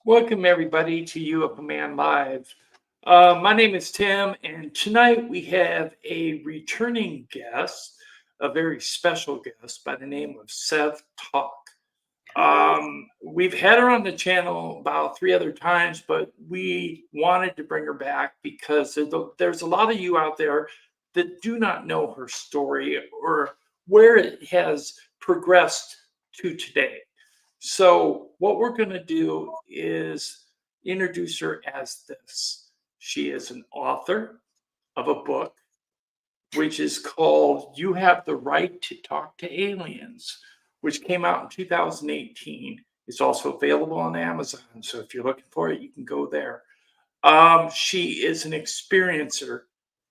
Welcome, everybody, to UFO Man Live. My name is Tim, and tonight we have a returning guest, a very special guest by the name of SEV TOK. We've had her on the channel about 3 other times, but we wanted to bring her back because there's a lot of you out there that do not know her story or where it has progressed to today. So what we're going to do is introduce her as this. She is an author of a book, which is called You Have the Right to Talk to Aliens, which came out in 2018. It's also available on Amazon. So if you're looking for it, you can go there. She is an experiencer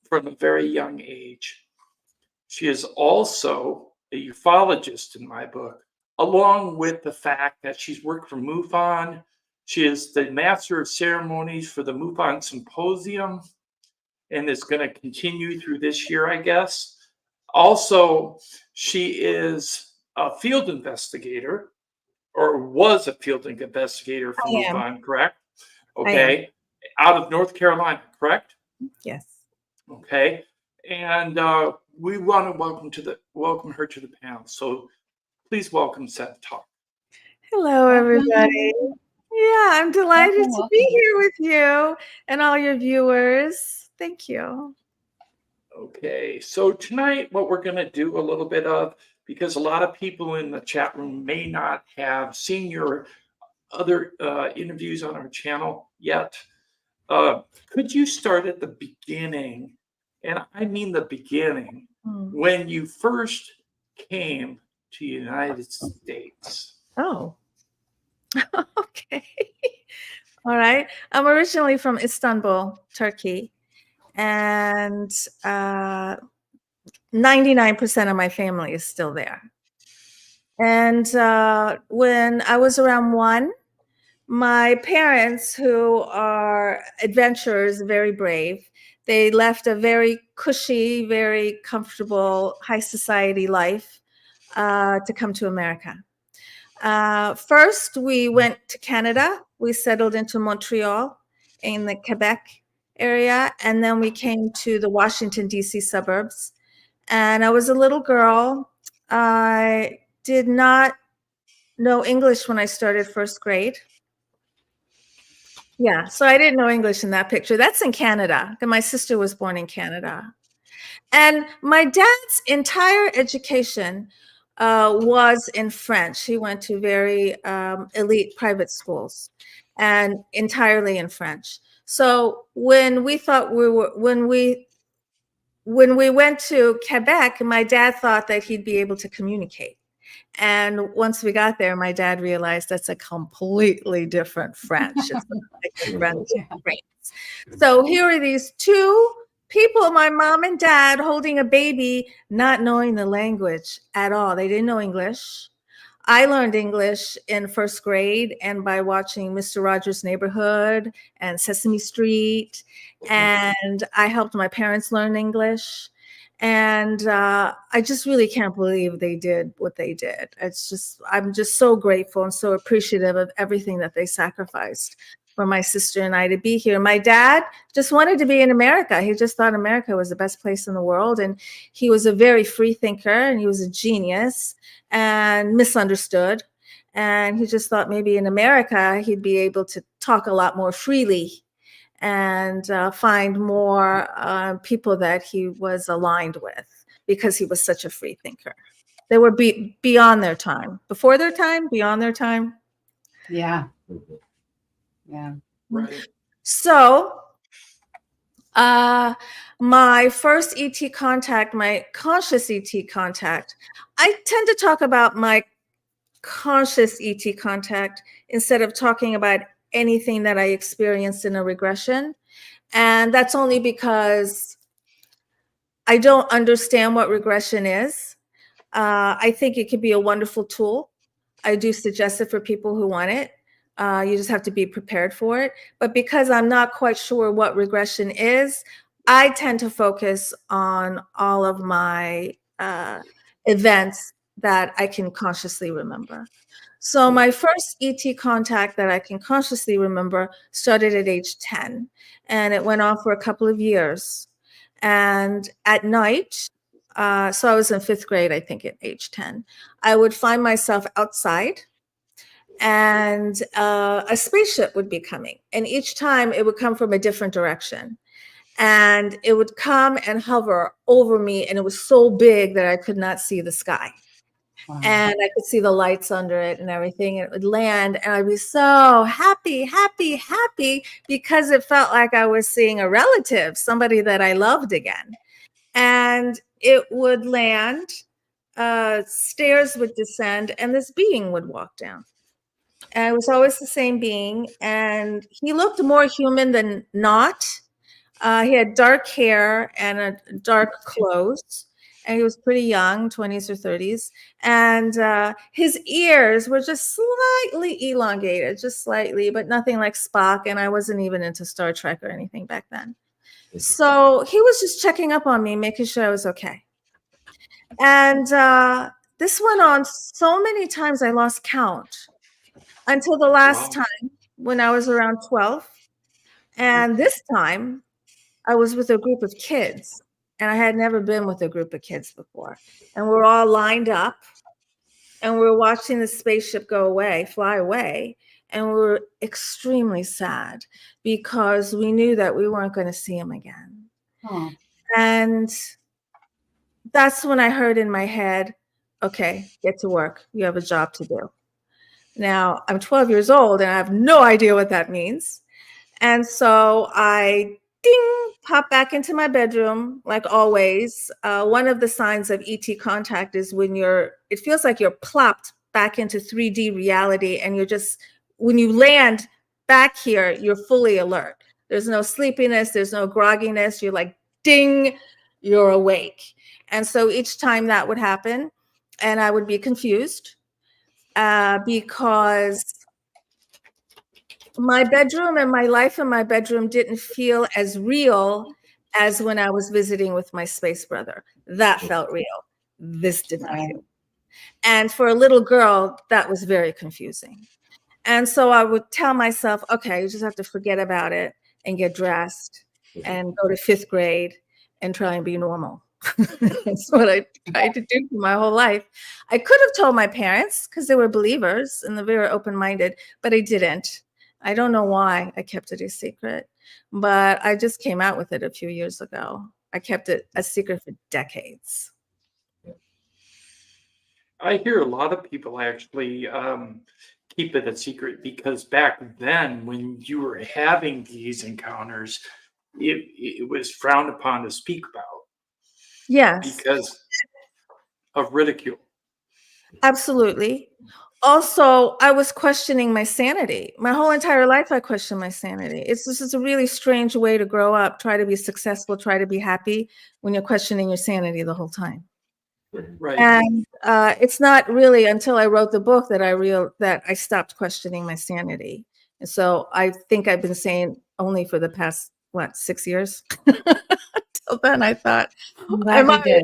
from a very young age. She is also a ufologist in my book, along with the fact that she's worked for MUFON. She is the master of ceremonies for the MUFON Symposium and is going to continue through this year, I guess. Also, she is a field investigator, or was a field investigator for MUFON, correct? Okay. Out of North Carolina, correct? Yes. Okay. And we want to welcome her to the panel. So please welcome SEV TOK. Hello, everybody. Yeah, I'm delighted to be here with you and all your viewers. Thank you. Okay, so tonight what we're going to do a little bit of, because a lot of people in the chat room may not have seen your other interviews on our channel yet. Could you start at the beginning, and I mean the beginning, when you first came to the United States? Oh, okay. All right. I'm originally from Istanbul, Turkey, and 99% of my family is still there. And when I was around 1, my parents, who are adventurers, very brave, they left a very cushy, very comfortable, high society life to come to America. First, we went to Canada. We settled into Montreal in the Quebec area, and then we came to the Washington, D.C. suburbs. And I was a little girl. I did not know English when I started first grade. Yeah, so I didn't know English in that picture. That's in Canada. My sister was born in Canada. And my dad's entire education was in French. He went to very elite private schools and entirely in French. So when we went to Quebec, my dad thought that he'd be able to communicate. And once we got there, my dad realized that's a completely different French. It's like French. So here are these 2 people, my mom and dad, holding a baby, not knowing the language at all. They didn't know English. I learned English in first grade and by watching Mr. Rogers' Neighborhood and Sesame Street. And I helped my parents learn English. And I just really can't believe they did what they did. I'm just so grateful and so appreciative of everything that they sacrificed for my sister and I to be here. My dad just wanted to be in America. He just thought America was the best place in the world. And he was a very free thinker, and he was a genius and misunderstood. And he just thought maybe in America, he'd be able to talk a lot more freely and find more people that he was aligned with, because he was such a free thinker. They were beyond their time, before their time, beyond their time. Yeah. Yeah. Right. So my first ET contact, my conscious ET contact, I tend to talk about my conscious ET contact instead of talking about anything that I experienced in a regression. And that's only because I don't understand what regression is. I think it could be a wonderful tool. I do suggest it for people who want it. You just have to be prepared for it. But because I'm not quite sure what regression is, I tend to focus on all of my events that I can consciously remember. So my first ET contact that I can consciously remember started at age 10, and it went on for a couple of years. And at night, so I was in 5th grade, I think, at age 10, I would find myself outside, and a spaceship would be coming. And each time it would come from a different direction. And it would come and hover over me, and it was so big that I could not see the sky. Wow. And I could see the lights under it and everything. And it would land, and I'd be so happy, happy, happy, because it felt like I was seeing a relative, somebody that I loved again. And it would land, stairs would descend, and this being would walk down. And it was always the same being, and he looked more human than not. He had dark hair and a dark clothes, and he was pretty young, 20s or 30s. And his ears were just slightly elongated, just slightly, but nothing like Spock. And I wasn't even into Star Trek or anything back then. So he was just checking up on me, making sure I was okay. And this went on so many times I lost count until the last time when I was around 12. And this time I was with a group of kids, and I had never been with a group of kids before. And we're all lined up, and we're watching the spaceship fly away. And we were extremely sad because we knew that we weren't going to see him again. Oh. And that's when I heard in my head, okay, get to work. You have a job to do. Now, I'm 12 years old, and I have no idea what that means. And so I pop back into my bedroom, like always. One of the signs of ET contact is when it feels like you're plopped back into 3D reality, and when you land back here, you're fully alert. There's no sleepiness, there's no grogginess. You're like, ding, you're awake. And so each time that would happen, and I would be confused because my bedroom and my life in my bedroom didn't feel as real as when I was visiting with my space brother. That felt real. This did not feel. And for a little girl, that was very confusing. And so I would tell myself, okay, you just have to forget about it and get dressed and go to 5th grade and try and be normal. That's what I tried to do for my whole life. I could have told my parents because they were believers and they're very open-minded, but I didn't. I don't know why I kept it a secret, but I just came out with it a few years ago. I kept it a secret for decades. I hear a lot of people actually keep it a secret because back then, when you were having these encounters, it was frowned upon to speak about. Yes. Because of ridicule. Absolutely. Also, I was questioning my sanity. My whole entire life, I questioned my sanity. This is a really strange way to grow up, try to be successful, try to be happy when you're questioning your sanity the whole time. Right. And it's not really until I wrote the book that I stopped questioning my sanity. And so I think I've been saying only for the past, 6 years? Till then I thought, am I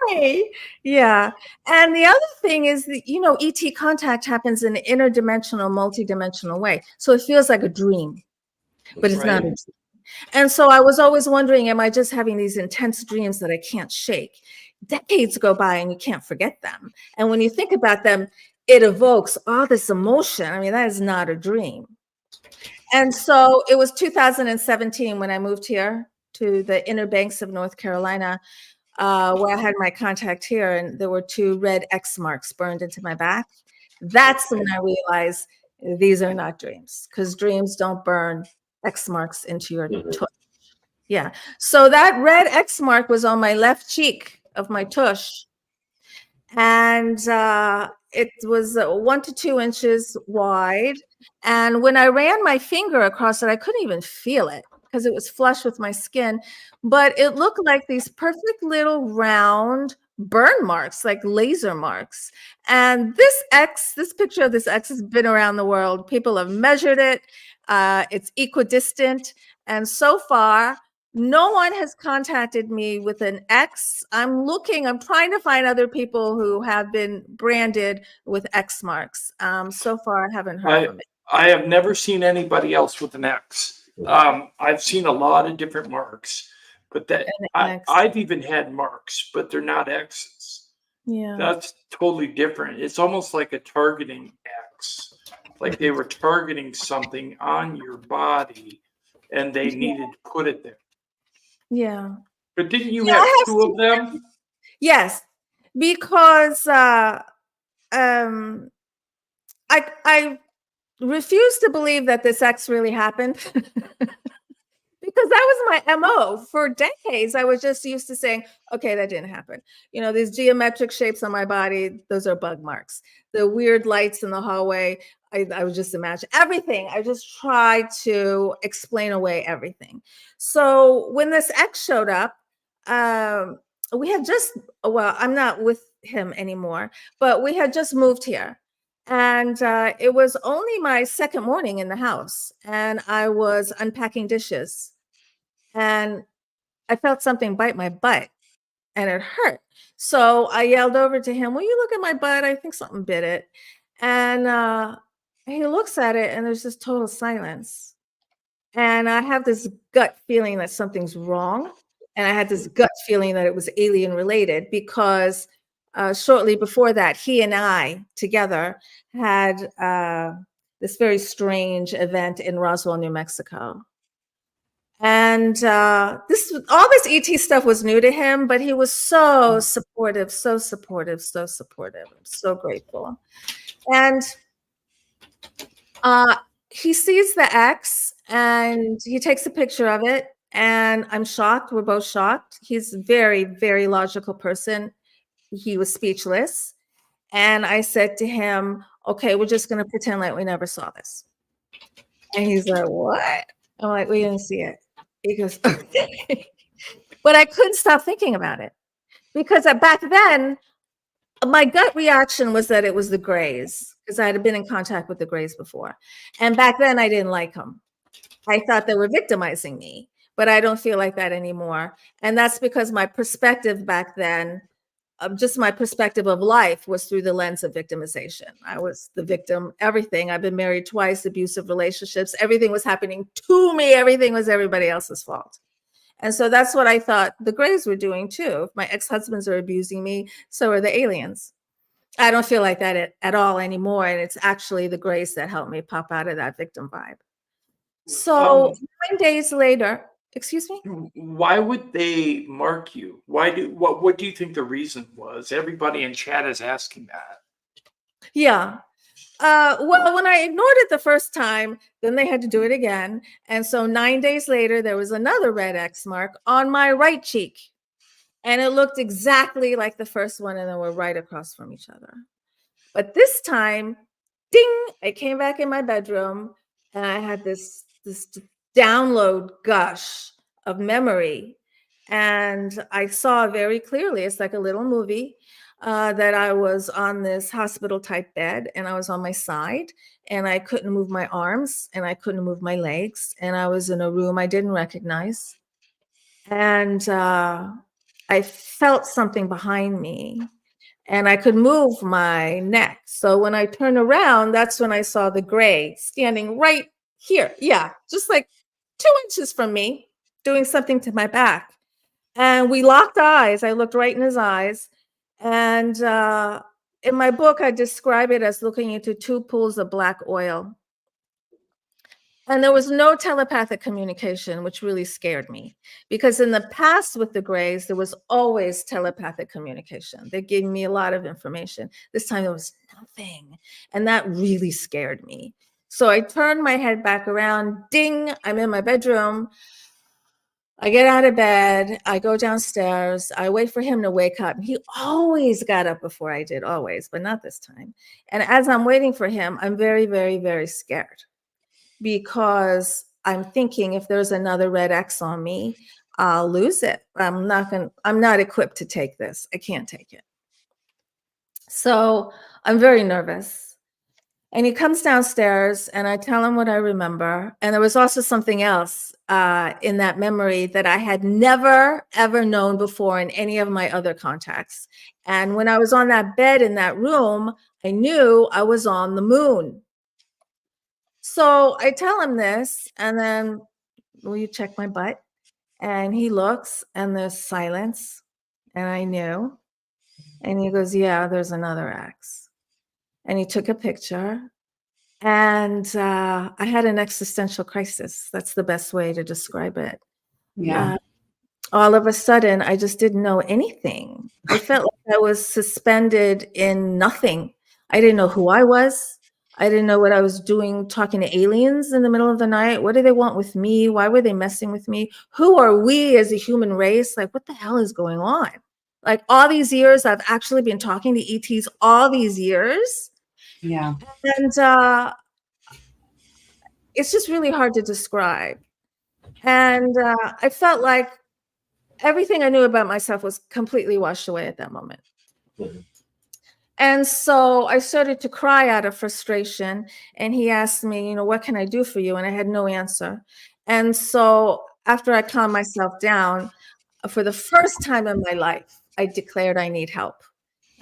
okay? Yeah. And the other thing is that, ET contact happens in an interdimensional, multidimensional way. So it feels like a dream, but it's not a dream. And so I was always wondering, am I just having these intense dreams that I can't shake? Decades go by and you can't forget them. And when you think about them, it evokes all this emotion. I mean, that is not a dream. And so it was 2017 when I moved here to the inner banks of North Carolina, where I had my contact here, and there were 2 red X marks burned into my back. That's when I realized these are not dreams, because dreams don't burn X marks into your tush. Yeah. So that red X mark was on my left cheek of my tush. And it was 1 to 2 inches wide. And when I ran my finger across it, I couldn't even feel it because it was flush with my skin. But it looked like these perfect little round burn marks, like laser marks. And this picture of this X has been around the world. People have measured it. It's equidistant. And so far, No one has contacted me with an X. I'm trying to find other people who have been branded with X marks. So far, I haven't heard from it. I have never seen anybody else with an X. I've seen a lot of different marks, but An X. I've even had marks, but they're not X's. Yeah. That's totally different. It's almost like a targeting X, like they were targeting something on your body and they needed to put it there. Yeah. But didn't you Yeah, have I have two of them? Yes, because I refuse to believe that this X really happened. Because that was my MO for decades. I was just used to saying, okay, that didn't happen. You know, these geometric shapes on my body, those are bug marks. The weird lights in the hallway, I would just imagine everything. I just tried to explain away everything. So when this X showed up, we had just, well, I'm not with him anymore, but we had just moved here. And it was only my second morning in the house, and I was unpacking dishes, and I felt something bite my butt, and it hurt. So I yelled over to him, "Will you look at my butt? I think something bit it." And he looks at it, and there's just total silence. And I have this gut feeling that something's wrong. And I had this gut feeling that it was alien related because shortly before that, he and I together had this very strange event in Roswell, New Mexico. And all this ET stuff was new to him, but he was so supportive, so supportive, so supportive. I'm so grateful. And he sees the X and he takes a picture of it, and I'm shocked. We're both shocked. He's a very, very logical person. He was speechless. And I said to him, okay, we're just going to pretend like we never saw this. And he's like, what? I'm like, we didn't see it. He goes, okay. But I couldn't stop thinking about it because back then, my gut reaction was that it was the Greys because I had been in contact with the Greys before. And back then I didn't like them. I thought they were victimizing me, but I don't feel like that anymore. And that's because my perspective back then, just my perspective of life was through the lens of victimization. I was the victim, everything. I've been married twice, abusive relationships. Everything was happening to me. Everything was everybody else's fault. And so that's what I thought the Greys were doing too. If my ex-husbands are abusing me, so are the aliens. I don't feel like that at all anymore. And it's actually the Greys that helped me pop out of that victim vibe. So 9 days later, excuse me? Why would they mark you? What do you think the reason was? Everybody in chat is asking that. Yeah. Well, when I ignored it the first time, then they had to do it again. And so 9 days later, there was another red X mark on my right cheek. And it looked exactly like the first one, and then we're right across from each other. But this time, ding, I came back in my bedroom, and I had this download gush of memory. And I saw very clearly, it's like a little movie, that I was on this hospital type bed and I was on my side and I couldn't move my arms and I couldn't move my legs. And I was in a room I didn't recognize. And I felt something behind me and I could move my neck. So when I turned around, that's when I saw the Gray standing right here. Yeah, just like 2 inches from me, doing something to my back. And we locked eyes. I looked right in his eyes. And in my book, I describe it as looking into 2 pools of black oil. And there was no telepathic communication, which really scared me. Because in the past with the Greys, there was always telepathic communication. They gave me a lot of information. This time there was nothing. And that really scared me. So I turned my head back around. Ding, I'm in my bedroom. I get out of bed, I go downstairs, I wait for him to wake up. He always got up before I did, always, but not this time. And as I'm waiting for him, I'm very, very, very scared because I'm thinking if there's another red X on me, I'll lose it. I'm not equipped to take this. I can't take it. So I'm very nervous. And he comes downstairs and I tell him what I remember. And there was also something else in that memory that I had never, ever known before in any of my other contacts. And when I was on that bed in that room, I knew I was on the moon. So I tell him this, and then, will you check my butt? And he looks and there's silence. And I knew. And he goes, yeah, there's another X. And he took a picture. And I had an existential crisis. That's the best way to describe it. Yeah. All of a sudden, I just didn't know anything. I felt like I was suspended in nothing. I didn't know who I was. I didn't know what I was doing, talking to aliens in the middle of the night. What do they want with me? Why were they messing with me? Who are we as a human race? Like, what the hell is going on? Like, all these years, I've actually been talking to ETs all these years. Yeah. And it's just really hard to describe. And I felt like everything I knew about myself was completely washed away at that moment. And so I started to cry out of frustration. And he asked me, what can I do for you? And I had no answer. And so after I calmed myself down, for the first time in my life, I declared I need help.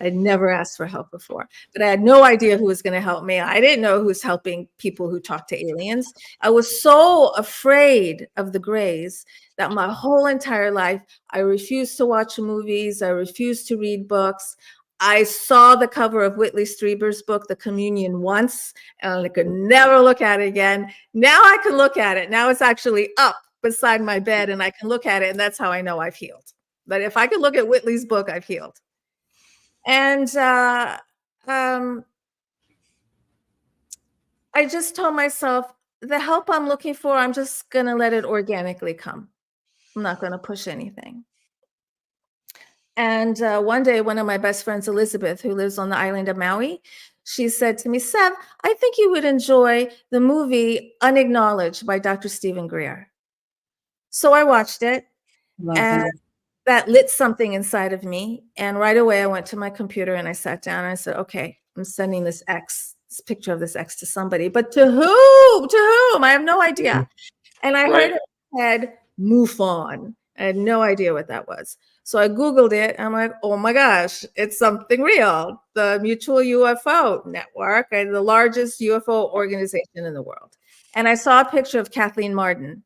I'd never asked for help before, but I had no idea who was going to help me. I didn't know who's helping people who talk to aliens. I was so afraid of the grays that my whole entire life, I refused to watch movies. I refused to read books. I saw the cover of Whitley Strieber's book, The Communion, once, and I could never look at it again. Now I can look at it. Now it's actually up beside my bed and I can look at it, and that's how I know I've healed. But if I could look at Whitley's book, I've healed. And I just told myself, the help I'm looking for, I'm just going to let it organically come. I'm not going to push anything. And one day, one of my best friends, Elizabeth, who lives on the island of Maui, she said to me, Sev, I think you would enjoy the movie Unacknowledged by Dr. Stephen Greer. So I watched it. And that lit something inside of me. And right away, I went to my computer and I sat down and I said, okay, I'm sending this picture of this X to somebody, but to who? To whom? I have no idea. And I heard it said MUFON. I had no idea what that was. So I Googled it. And I'm like, oh my gosh, it's something real. The Mutual UFO Network, the largest UFO organization in the world. And I saw a picture of Kathleen Marden.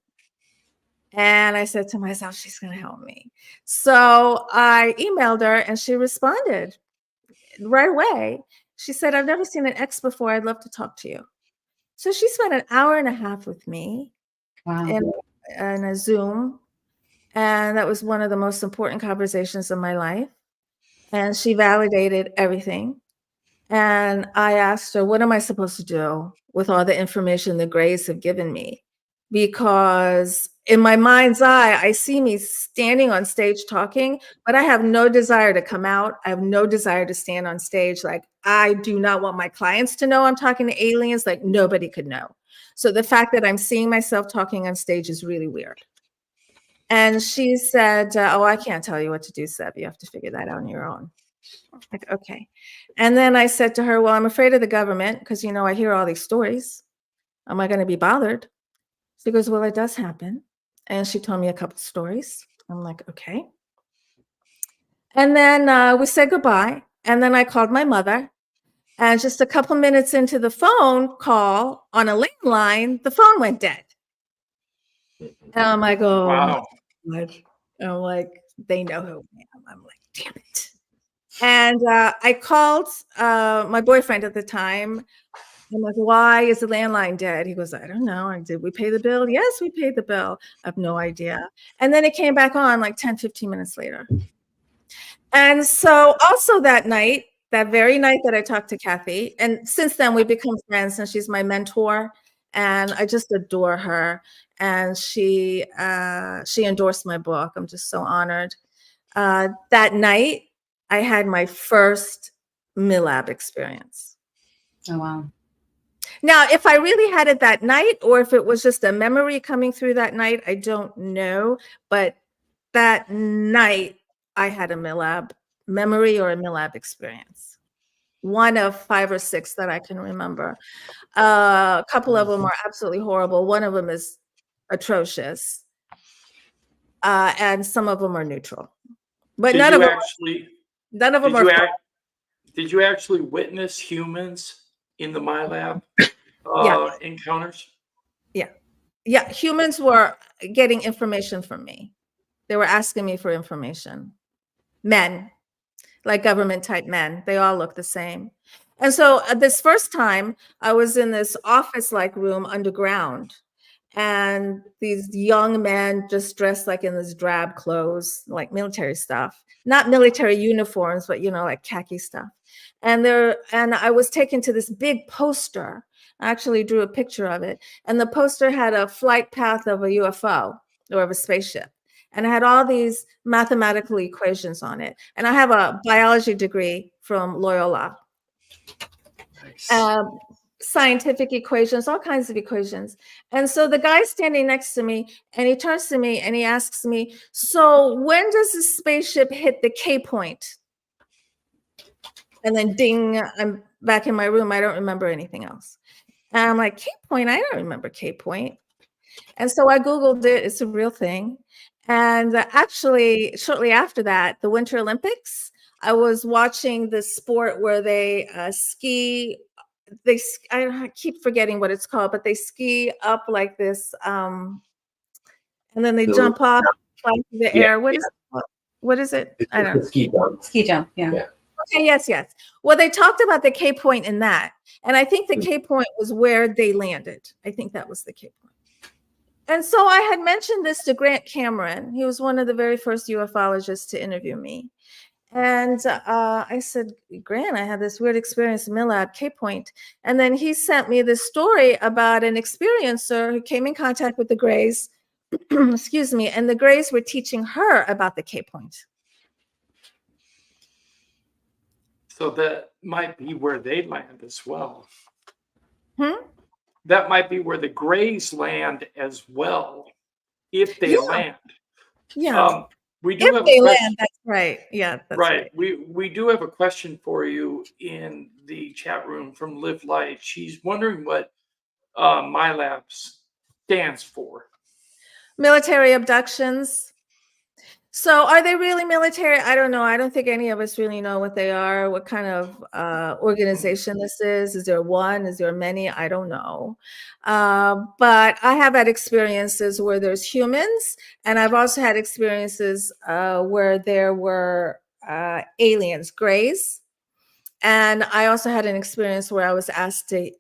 And I said to myself, she's going to help me. So I emailed her and she responded right away. She said, I've never seen an X before. I'd love to talk to you. So she spent an hour and a half with me in a Zoom. And that was one of the most important conversations of my life. And she validated everything. And I asked her, what am I supposed to do with all the information the Greys have given me? Because in my mind's eye, I see me standing on stage talking, but I have no desire to come out. I have no desire to stand on stage. Like, I do not want my clients to know I'm talking to aliens. Like, nobody could know. So the fact that I'm seeing myself talking on stage is really weird. And she said, oh, I can't tell you what to do, Seb. You have to figure that out on your own. Like, okay. And then I said to her, well, I'm afraid of the government because, I hear all these stories. Am I going to be bothered? She goes, well, it does happen. And she told me a couple stories. I'm like, okay. And then we said goodbye. And then I called my mother. And just a couple minutes into the phone call on a landline, the phone went dead. And I'm like, oh, wow. I'm like, they know who I am. I'm like, damn it. And I called my boyfriend at the time. I'm like, why is the landline dead? He goes, I don't know. Did we pay the bill? Yes, we paid the bill. I have no idea. And then it came back on like 10, 15 minutes later. And so also that night, that very night that I talked to Kathy, and since then we've become friends and she's my mentor and I just adore her. And she endorsed my book. I'm just so honored. That night, I had my first MILAB experience. Oh, wow. Now, if I really had it that night or if it was just a memory coming through that night, I don't know. But that night, I had a MILAB memory or a MILAB experience. one of 5 or 6 that I can remember. A couple of them are absolutely horrible. One of them is atrocious. And some of them are neutral. But Did none you of them actually are did you actually witness humans in the MyLab yeah. encounters? Yeah. Yeah, humans were getting information from me. They were asking me for information. Men, like government type men, they all look the same. And so this first time I was in this office like room underground, and these young men just dressed like in this drab clothes, like military stuff, not military uniforms, but like khaki stuff. And I was taken to this big poster. I actually drew a picture of it. And the poster had a flight path of a UFO or of a spaceship. And I had all these mathematical equations on it. And I have a biology degree from Loyola. Nice. Scientific equations, all kinds of equations. And so the guy standing next to me, and he turns to me and he asks me, so when does the spaceship hit the K point? And then ding, I'm back in my room. I don't remember anything else. And I'm like, K point? I don't remember K point. And so I Googled it. It's a real thing. And actually, shortly after that, the Winter Olympics, I was watching the sport where they ski. I keep forgetting what it's called, but they ski up like this, and then they jump off, fly through the air. What is it? I don't know. Ski jump. Ski jump. Yeah. Okay, yes. Well, they talked about the K point in that, and I think the K point was where they landed. I think that was the K point. And so I had mentioned this to Grant Cameron. He was one of the very first ufologists to interview me. And I said, Grant, I had this weird experience in MILAB K Point. And then he sent me this story about an experiencer who came in contact with the Greys, excuse me, and the Greys were teaching her about the K Point. So that might be where they land as well. Hmm? That might be where the Greys land as well, if they land. Yeah. We do if have they a question. land, that's right. Yeah, that's Right. right. We do have a question for you in the chat room from Live Light. She's wondering what MyLabs stands for. Military abductions. So are they really military? I don't know. I don't think any of us really know what they are, what kind of organization this is. Is there one? Is there many? I don't know. But I have had experiences where there's humans, and I've also had experiences where there were aliens, Greys. And I also had an experience where I was asked to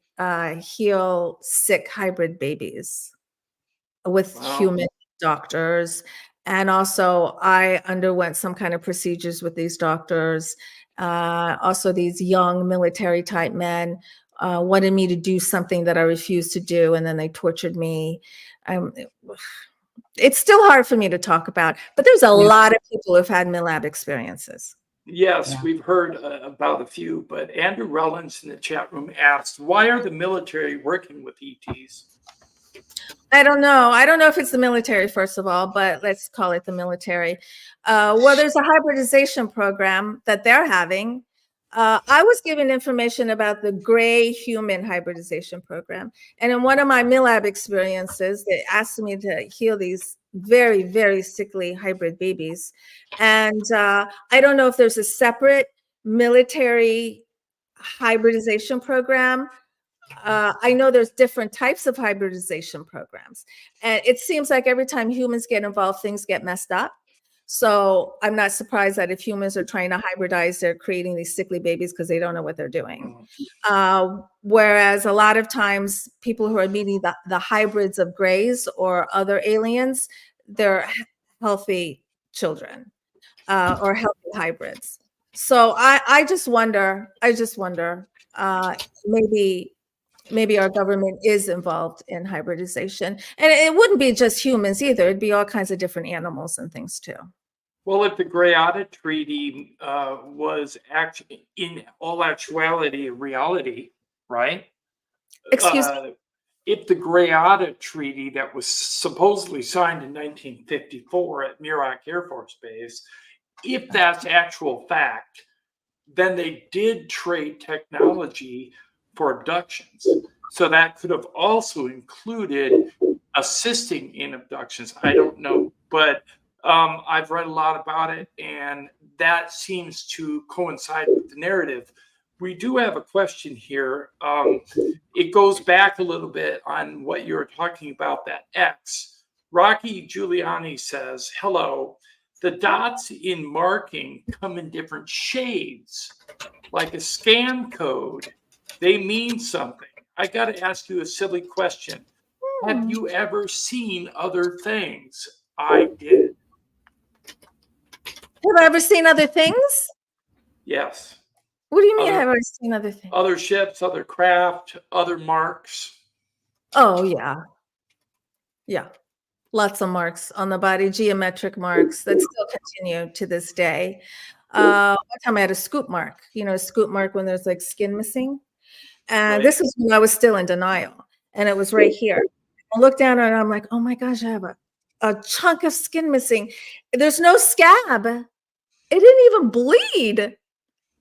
heal sick hybrid babies with human doctors. And also I underwent some kind of procedures with these doctors. Also these young military type men wanted me to do something that I refused to do. And then they tortured me. It's still hard for me to talk about, but there's a lot of people who've had MILAB experiences. Yes, we've heard about a few, but Andrew Rollins in the chat room asked, why are the military working with ETs? I don't know. I don't know if it's the military, first of all, but let's call it the military. Well, there's a hybridization program that they're having. I was given information about the gray human hybridization program. And in one of my MILAB experiences, they asked me to heal these very, very sickly hybrid babies. And I don't know if there's a separate military hybridization program. I know there's different types of hybridization programs. And it seems like every time humans get involved, things get messed up. So I'm not surprised that if humans are trying to hybridize, they're creating these sickly babies because they don't know what they're doing. Whereas a lot of times people who are meeting the hybrids of Greys or other aliens, they're healthy children or healthy hybrids. So I just wonder, maybe our government is involved in hybridization. And it wouldn't be just humans either. It'd be all kinds of different animals and things too. Well, if the Greada Treaty was actually, in all actuality, a reality, right? Excuse me? If the Greada Treaty that was supposedly signed in 1954 at Muroc Air Force Base, if that's actual fact, then they did trade technology for abductions. So that could have also included assisting in abductions. I don't know, but I've read a lot about it, and that seems to coincide with the narrative. We do have a question here. It goes back a little bit on what you were talking about, that X. Rocky Giuliani says, hello, the dots in marking come in different shades, like a scan code. They mean something. I got to ask you a silly question. Have you ever seen other things? I did. Have I ever seen other things? Yes. What do you mean, Other- have I ever seen other things? Other ships, other craft, other marks. Oh, yeah. Yeah. Lots of marks on the body, geometric marks that still continue to this day. One time I had a scoop mark, a scoop mark when there's like skin missing. And Right. this is when I was still in denial. And it was right here. I looked down and I'm like, oh my gosh, I have a chunk of skin missing. There's no scab. It didn't even bleed.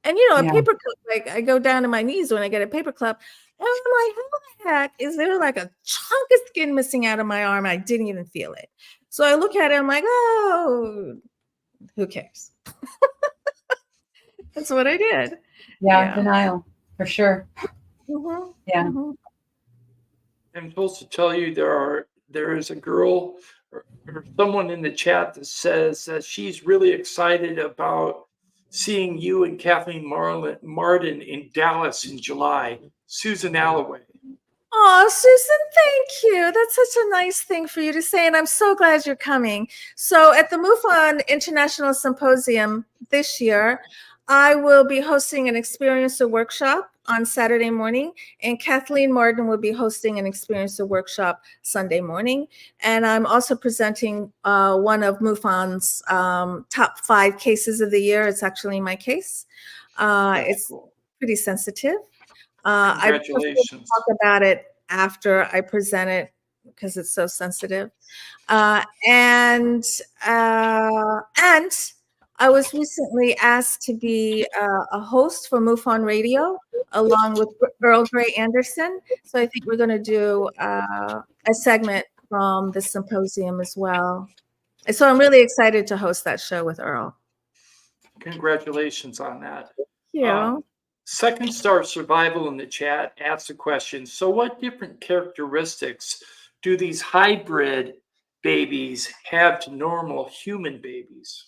And a Yeah. paper clip, like I go down to my knees when I get a paper clip. And I'm like, how the heck is there like a chunk of skin missing out of my arm? I didn't even feel it. So I look at it, I'm like, oh, who cares? That's what I did. Yeah, denial for sure. Mhm, Yeah. mhm. I'm supposed to tell you there is a girl or someone in the chat that says that she's really excited about seeing you and Kathleen Martin in Dallas in July. Susan Alloway. Oh, Susan, thank you. That's such a nice thing for you to say. And I'm so glad you're coming. So at the MUFON International Symposium this year, I will be hosting an experiencer workshop on Saturday morning, and Kathleen Martin will be hosting an experiencer workshop Sunday morning. And I'm also presenting one of MUFON's top 5 cases of the year. It's actually my case. It's Cool. pretty sensitive. Congratulations. I talk about it after I present it because it's so sensitive. And I was recently asked to be a host for MUFON Radio along with Earl Grey Anderson. So I think we're going to do a segment from the symposium as well. And so I'm really excited to host that show with Earl. Congratulations on that. Yeah. Second Star Survival in the chat asks a question. So what different characteristics do these hybrid babies have to normal human babies?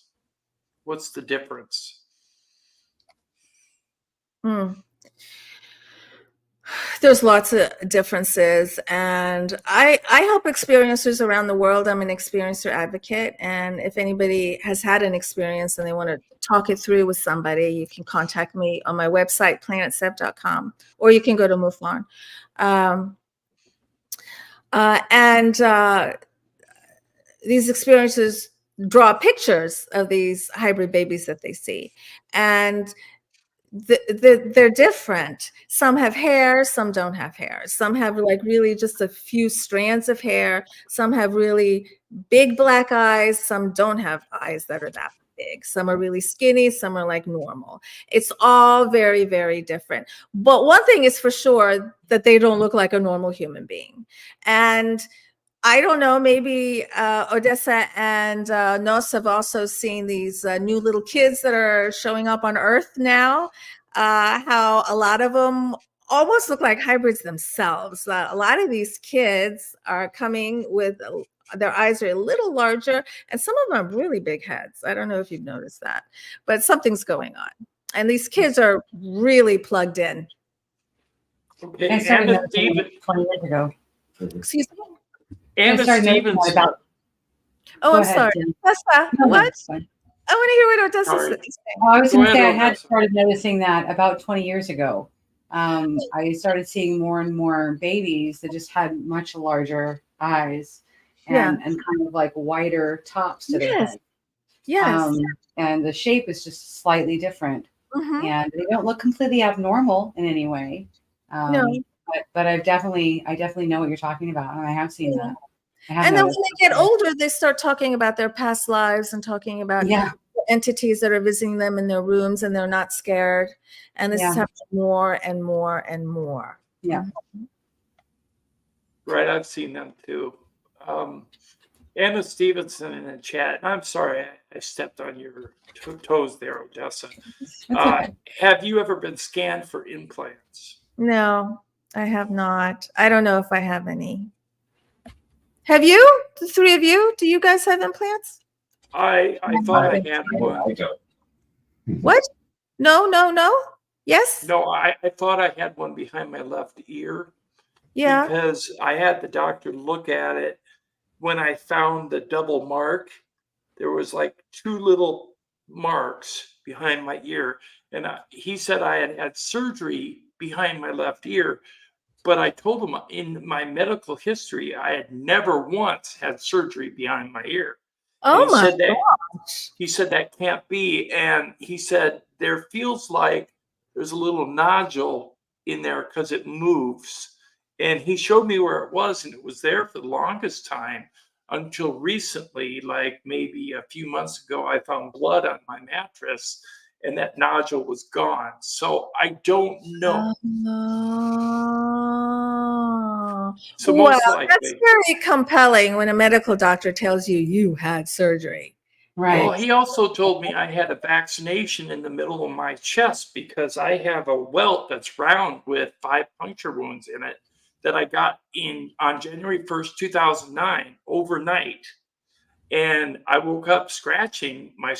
What's the difference? There's lots of differences, and I help experiencers around the world. I'm an experiencer advocate, and if anybody has had an experience and they want to talk it through with somebody, you can contact me on my website, planetsev.com, or you can go to MUFON. These experiences draw pictures of these hybrid babies that they see, and they're different. Some have hair, some don't have hair. Some have like really just a few strands of hair. Some have really big black eyes. Some don't have eyes that are that big. Some are really skinny. Some are like normal. It's all very, very different. But one thing is for sure, that they don't look like a normal human being. And I don't know, maybe Odessa and Nos have also seen these new little kids that are showing up on Earth now, how a lot of them almost look like hybrids themselves. A lot of these kids are coming with, their eyes are a little larger, and some of them have really big heads. I don't know if you've noticed that, but something's going on. And these kids are really plugged in. Okay, I started Anna noticing it 20 years ago. Excuse me? Anna Stevens. About, Oh, go I'm ahead, sorry. Jen. Odessa, No, what? that's fine. I want to hear what Odessa's Sorry. saying. Oh, I was Go going to say I ahead, had Odessa. started noticing that about 20 years ago. I started seeing more and more babies that just had much larger eyes and kind of like wider tops to their head. Yes. And the shape is just slightly different. Mhm. And they don't look completely abnormal in any way. No. But I definitely know what you're talking about, and I have seen that. And then when they get older, they start talking about their past lives and talking about entities that are visiting them in their rooms and they're not scared. And this is Yeah. happening more and more and more. Yeah. Right, I've seen them too. Anna Stevenson in the chat. I'm sorry, I stepped on your toes there, Odessa. That's okay. Have you ever been scanned for implants? No, I have not. I don't know if I have any. Have you? The three of you? Do you guys have implants? I thought I had one. I don't. What? No, no, no. Yes? No, I thought I had one behind my left ear. Yeah. Because I had the doctor look at it. When I found the double mark, there was like 2 little marks behind my ear. And he said I had had surgery behind my left ear. But I told him in my medical history, I had never once had surgery behind my ear. Oh he my said that, gosh. He said that can't be. And he said there feels like there's a little nodule in there because it moves. And he showed me where it was, and it was there for the longest time until recently, like maybe a few months ago, I found blood on my mattress and that nodule was gone. So I don't know. Oh. So Well, most that's likely. very compelling when a medical doctor tells you you had surgery. Well, Right. he also told me I had a vaccination in the middle of my chest because I have a welt that's round with 5 puncture wounds in it that I got on January 1st, 2009, overnight. And I woke up scratching my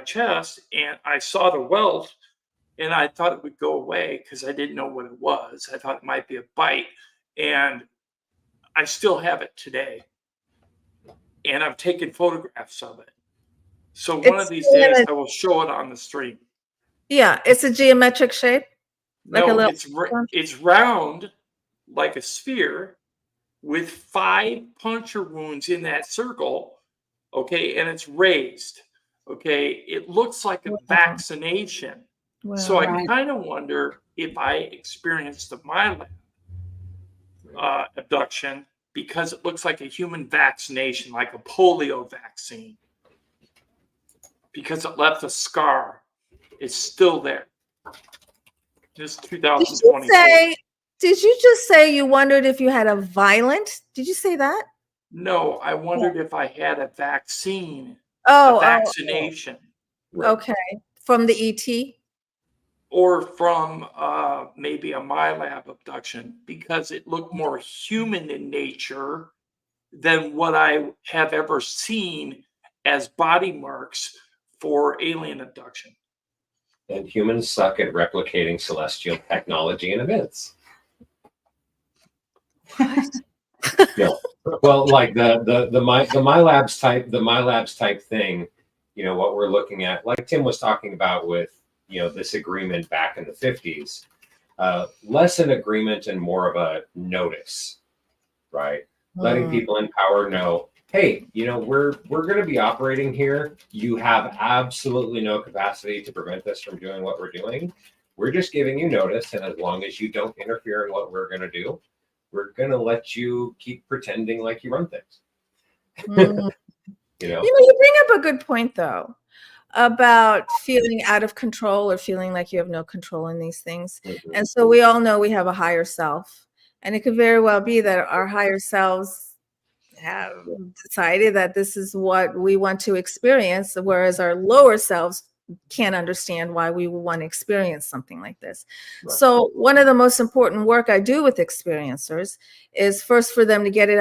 chest, and I saw the welt, and I thought it would go away because I didn't know what it was. I thought it might be a bite, and I still have it today. And I've taken photographs of it. So one of these days I will show it on the stream. Yeah, it's a geometric shape. Like No, a little it's round like a sphere with 5 puncture wounds in that circle. Okay, and it's raised. Okay, it looks like a vaccination. So I Right. kind of wonder if I experienced a myelab abduction because it looks like a human vaccination, like a polio vaccine, because it left a scar. It's still there. This 2024. Did you just say you wondered if you had a violent? Did you say that? No, I wondered if I had a vaccine, Oh, a vaccination. okay. From the ET? Or from maybe a MyLab abduction, because it looked more human in nature than what I have ever seen as body marks for alien abduction. And humans suck at replicating celestial technology and events. No. Well, like the MyLabs type thing, what we're looking at, like Tim was talking about with, this agreement back in the 50s, less an agreement and more of a notice, right? Letting people in power know, hey, we're going to be operating here. You have absolutely no capacity to prevent us from doing what we're doing. We're just giving you notice. And as long as you don't interfere in what we're going to do, we're going to let you keep pretending like you run things. You bring up a good point, though, about feeling out of control or feeling like you have no control in these things. Mm-hmm. And so we all know we have a higher self. And it could very well be that our higher selves have decided that this is what we want to experience, whereas our lower selves can't understand why we would want to experience something like this. Right. So one of the most important work I do with experiencers is first for them to get it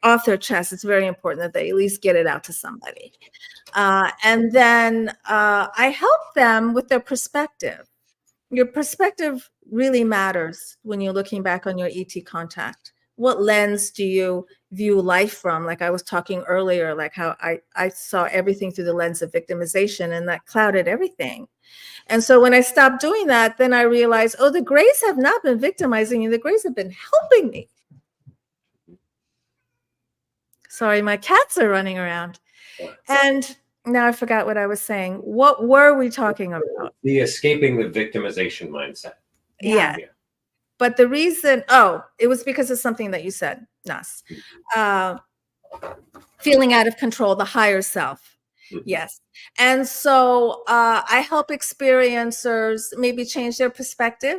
off their chest. It's very important that they at least get it out to somebody. And then I help them with their perspective. Your perspective really matters when you're looking back on your ET contact. What lens do you view life from? Like I was talking earlier, like how I saw everything through the lens of victimization, and that clouded everything. And so when I stopped doing that, then I realized, oh, the Greys have not been victimizing me. The Greys have been helping me. Sorry, my cats are running around. And now I forgot what I was saying. What were we talking about? The escaping the victimization mindset. Yeah. But the reason, it was because of something that you said, Nas. Feeling out of control, the higher self. Yes. And so I help experiencers maybe change their perspective,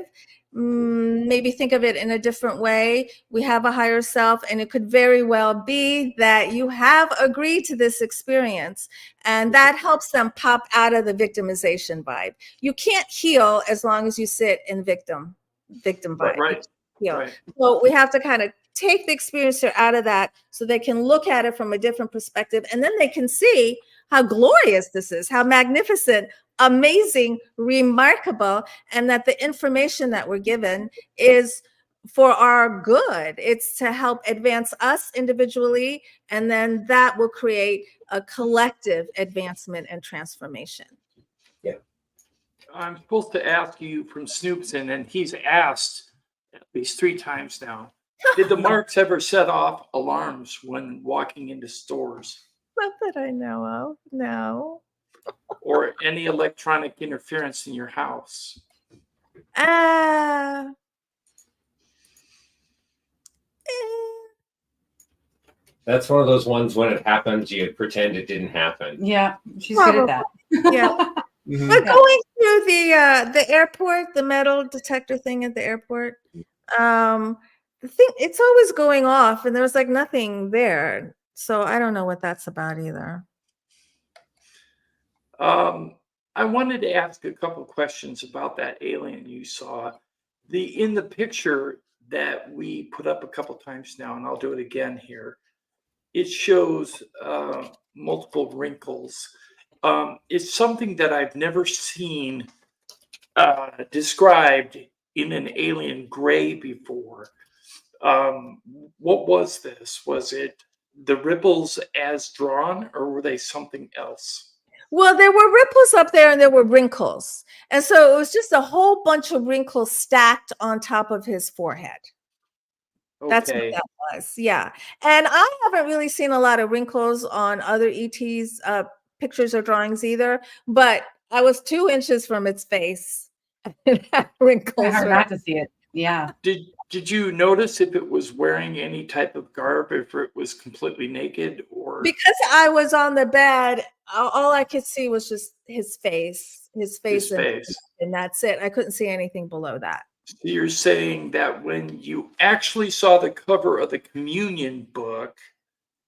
maybe think of it in a different way. We have a higher self, and it could very well be that you have agreed to this experience, and that helps them pop out of the victimization vibe. You can't heal as long as you sit in victim vibe. Right. Heal. Right. So we have to kind of take the experiencer out of that so they can look at it from a different perspective, and then they can see how glorious this is, how magnificent, amazing, remarkable, and that the information that we're given is for our good. It's to help advance us individually, and then that will create a collective advancement and transformation. Yeah. I'm supposed to ask you from Snoopson, and he's asked at least 3 times now. Did the Marks ever set off alarms when walking into stores? Not that I know of, no. Or any electronic interference in your house? Uh, That's one of those ones when it happens, you pretend it didn't happen. Yeah, she's good at that. Yeah. Mhm. But going through the airport, the metal detector thing at the airport, the thing, it's always going off, and there's like nothing there. So I don't know what that's about either. I wanted to ask a couple questions about that alien you saw. In the picture that we put up a couple times now, and I'll do it again here, it shows multiple wrinkles. It's something that I've never seen described in an alien gray before. What was this? Was it the ripples as drawn, or were they something else? Well, there were ripples up there, and there were wrinkles. And so it was just a whole bunch of wrinkles stacked on top of his forehead. That's what Okay. that was. Yeah. And I haven't really seen a lot of wrinkles on other ETs pictures or drawings either, but I was 2 inches from its face. And had wrinkles. Hard not to see it. Yeah. Did you notice if it was wearing any type of garb, if it was completely naked, or Because I was on the bed, all I could see was just his face, his and face? that's it. I couldn't see anything below that. So you're saying that when you actually saw the cover of the communion book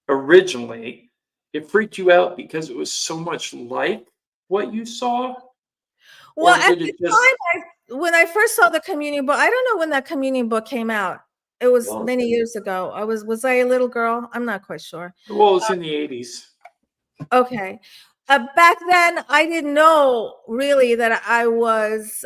originally, it freaked you out because it was so much like what you saw? Well, Or at did the it just time, when I first saw the communion book, I don't know when that communion book came out. It was Long many time. years ago. Was I a little girl? I'm not quite sure. well, it was in the 80s. Okay. Back then, I didn't know really that I was.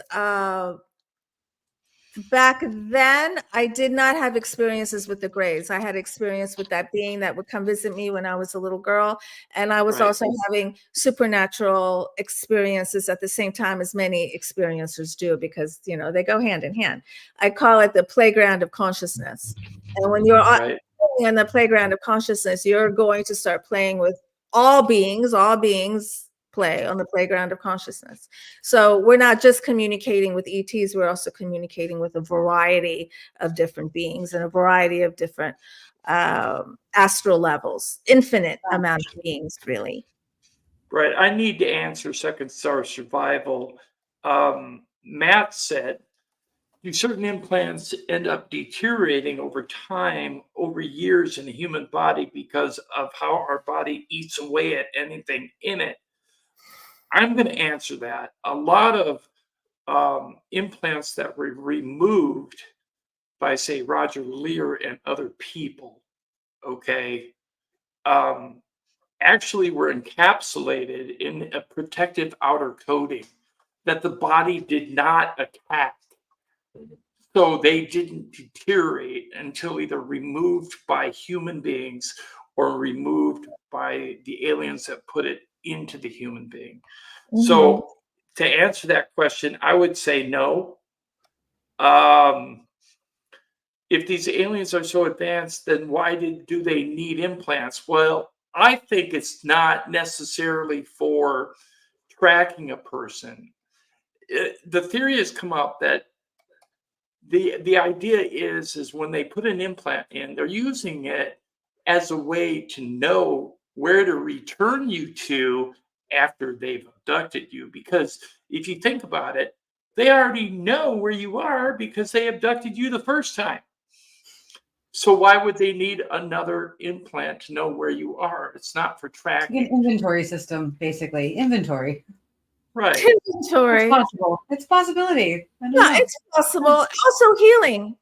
Back then, I did not have experiences with the Greys. I had experience with that being that would come visit me when I was a little girl. And I was Right. also having supernatural experiences at the same time as many experiencers do, because, they go hand in hand. I call it the playground of consciousness. And when you're Right. in the playground of consciousness, you're going to start playing with all beings play on the playground of consciousness. So we're not just communicating with ETs, we're also communicating with a variety of different beings and a variety of different astral levels, infinite amount of beings, really. Right. I need to answer Second Star Survival. Matt said, do certain implants end up deteriorating over time, over years in the human body because of how our body eats away at anything in it? I'm going to answer that. A lot of implants that were removed by, say, Roger Lear and other people, okay, actually were encapsulated in a protective outer coating that the body did not attack. So they didn't deteriorate until either removed by human beings or removed by the aliens that put it into the human being. So to answer that question, I would say no. If these aliens are so advanced, then why do they need implants? Well, I think it's not necessarily for tracking a person. The theory has come up that the idea is when they put an implant in, they're using it as a way to know where to return you to after they've abducted you. Because if you think about it, they already know where you are because they abducted you the first time. So why would they need another implant to know where you are? It's not for It's like an tracking. inventory system, basically. Inventory. Right. It's Inventory. possible. It's a possibility. I don't Yeah, know. it's possible. Also healing.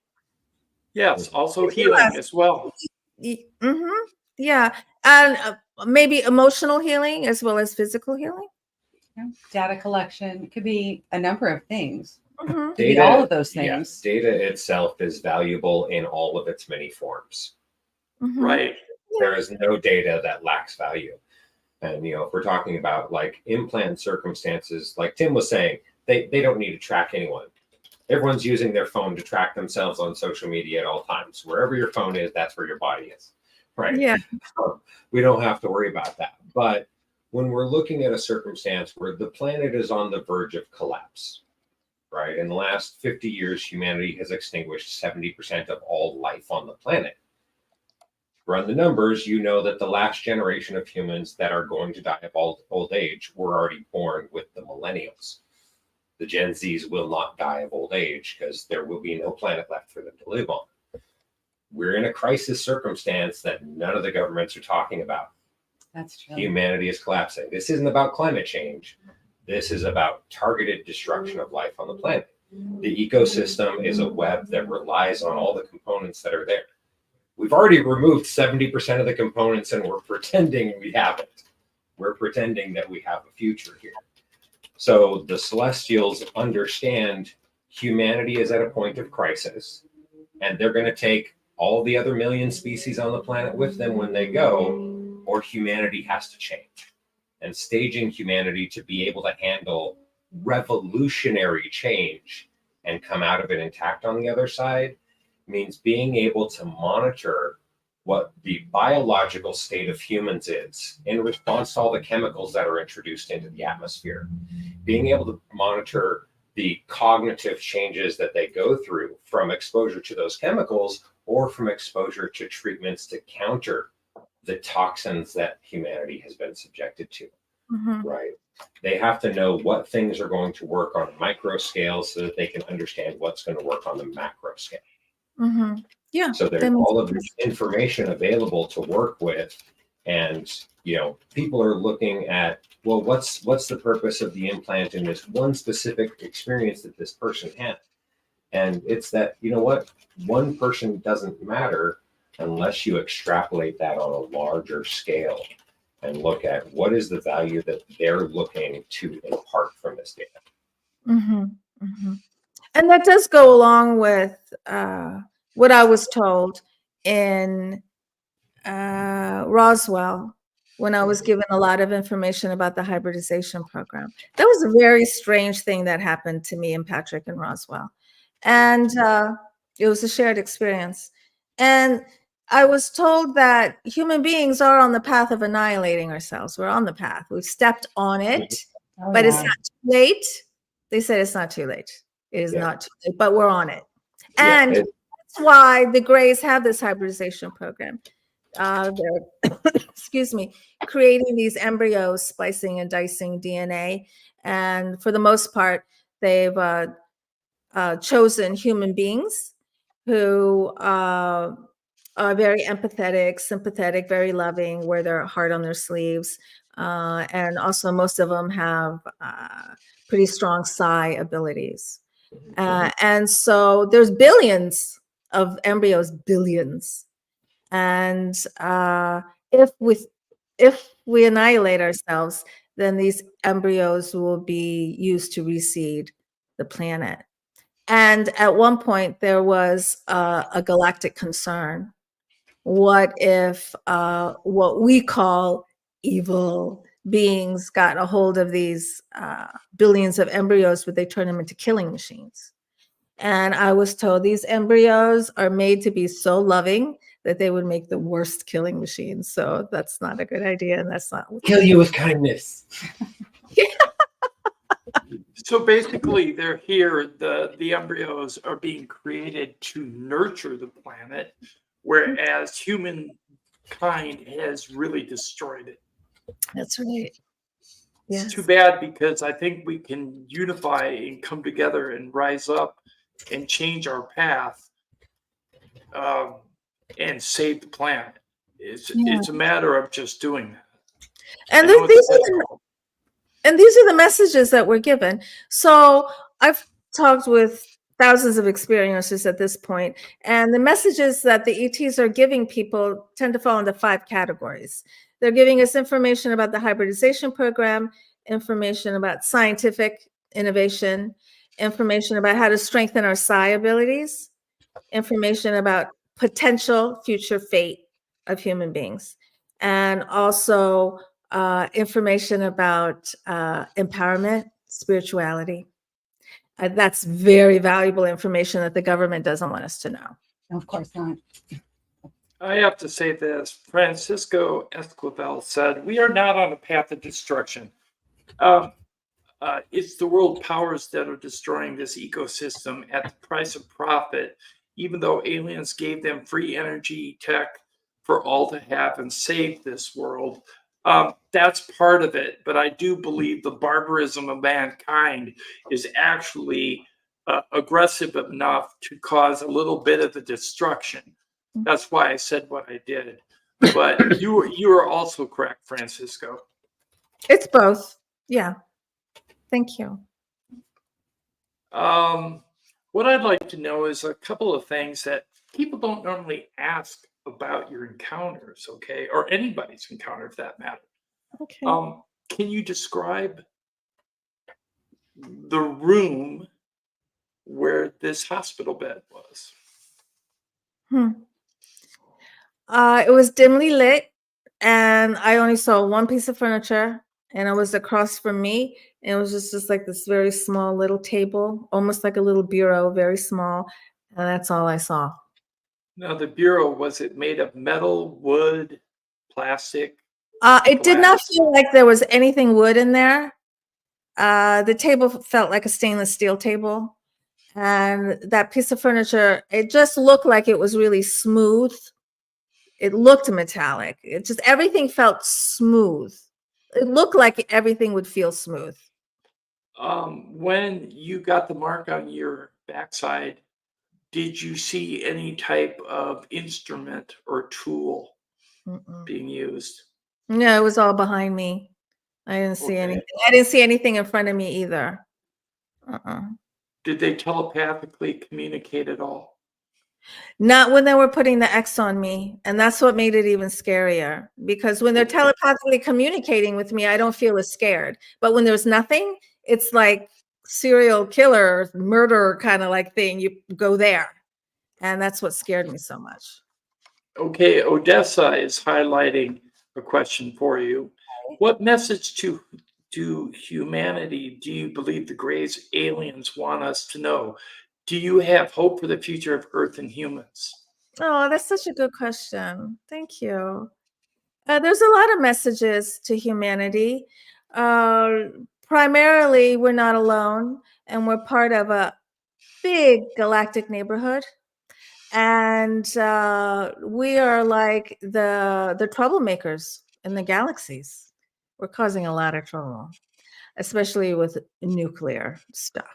Yes, also healing as well. Mm-hmm. Yeah. And maybe emotional healing as well as physical healing. Yeah. Data collection. It could be a number of things. Mm-hmm. Could be all of those Yeah, things. data itself is valuable in all of its many forms. Mm-hmm. Right. There is no data that lacks value. And if we're talking about like implant circumstances, like Tim was saying, they don't need to track anyone. Everyone's using their phone to track themselves on social media at all times. Wherever your phone is, that's where your body is. Right. Yeah. So we don't have to worry about that. But when we're looking at a circumstance where the planet is on the verge of collapse, right? In the last 50 years, humanity has extinguished 70% of all life on the planet. Run the numbers, you know that the last generation of humans that are going to die of old age were already born with the millennials. The Gen Zs will not die of old age because there will be no planet left for them to live on. We're in a crisis circumstance that none of the governments are talking about. That's true. Humanity is collapsing. This isn't about climate change. This is about targeted destruction of life on the planet. The ecosystem is a web that relies on all the components that are there. We've already removed 70% of the components and we're pretending we haven't. We're pretending that we have a future here. So the Celestials understand humanity is at a point of crisis, and they're going to take all the other million species on the planet with them when they go, or humanity has to change. And staging humanity to be able to handle revolutionary change and come out of it intact on the other side means being able to monitor what the biological state of humans is in response to all the chemicals that are introduced into the atmosphere. Being able to monitor the cognitive changes that they go through from exposure to those chemicals or from exposure to treatments to counter the toxins that humanity has been subjected to, right? They have to know what things are going to work on a micro scale so that they can understand what's going to work on the macro scale. Yeah. So there's all of this information available to work with. And, people are looking at, well, what's the purpose of the implant in this one specific experience that this person had? And it's that, one person doesn't matter unless you extrapolate that on a larger scale and look at what is the value that they're looking to impart from this data. And that does go along with what I was told in Roswell when I was given a lot of information about the hybridization program. That was a very strange thing that happened to me and Patrick in Roswell. And it was a shared experience. And I was told that human beings are on the path of annihilating ourselves. We're on the path. We've stepped on it, but it's not too late. They said it's not too late. It is not too late, but we're on it. And that's why the Greys have this hybridization program. They're, excuse me, creating these embryos, splicing and dicing DNA. And for the most part, they've chosen human beings who are very empathetic, sympathetic, very loving, wear their heart on their sleeves. And also most of them have pretty strong psi abilities. And so there's billions of embryos, billions. And if we annihilate ourselves, then these embryos will be used to reseed the planet. And at one point, there was a galactic concern. What if what we call evil beings got a hold of these billions of embryos, would they turn them into killing machines? And I was told these embryos are made to be so loving that they would make the worst killing machines. So that's not a good idea. And that's not kill you with kindness. So basically, they're here, the embryos are being created to nurture the planet, whereas humankind has really destroyed it. That's right. It's too Yes. bad because I think we can unify and come together and rise up and change our path, um, and save the planet. Yeah. It's a matter of just doing that. And I know these it's are the difficult. and these are the messages that we're given. So I've talked with thousands of experiences at this point, and the messages that the ETs are giving people tend to fall into 5 categories. They're giving us information about the hybridization program, information about scientific innovation, information about how to strengthen our psi abilities, information about potential future fate of human beings, and also information about empowerment, spirituality. That's very valuable information that the government doesn't want us to know. Of course not. I have to say this. Francisco Esquivel said, "We are not on a path of destruction. Um, it's the world powers that are destroying this ecosystem at the price of profit, even though aliens gave them free energy tech for all to have and save this world." That's part of it, but I do believe the barbarism of mankind is actually aggressive enough to cause a little bit of the destruction. That's why I said what I did. But you are also correct, Francisco. It's both. Yeah. Thank you. What I'd like to know is a couple of things that people don't normally ask about your encounters, okay, or anybody's encounter for that matter. Okay. Can you describe the room where this hospital bed was? It was dimly lit, and I only saw one piece of furniture, and it was across from me. And it was just like this very small little table, almost like a little bureau, very small. And that's all I saw. Now, the bureau, was it made of metal, wood, plastic? It did not Glass. feel like there was anything wood in there. The table felt like a stainless steel table. And that piece of furniture, it just looked like it was really smooth. It looked metallic. It just, everything felt smooth. It looked like everything would feel smooth. When you got the mark on your backside, did you see any type of instrument or tool Mm-mm. being used? No, it was all behind me. I didn't see Okay. anything. I didn't see anything in front of me either. Uh-uh. Did they telepathically communicate at all? Not when they were putting the X on me. And that's what made it even scarier. Because when they're Okay. telepathically communicating with me, I don't feel as scared. But when there's nothing, it's like serial killer, murder kind of like thing. You go there. And that's what scared me so much. Okay, Odessa is highlighting a question for you. What message to humanity do you believe the Greys aliens want us to know? Do you have hope for the future of Earth and humans? Oh, that's such a good question. Thank you. There's a lot of messages to humanity. Primarily, we're not alone, and we're part of a big galactic neighborhood. And we are like the troublemakers in the galaxies. We're causing a lot of trouble, especially with nuclear stuff.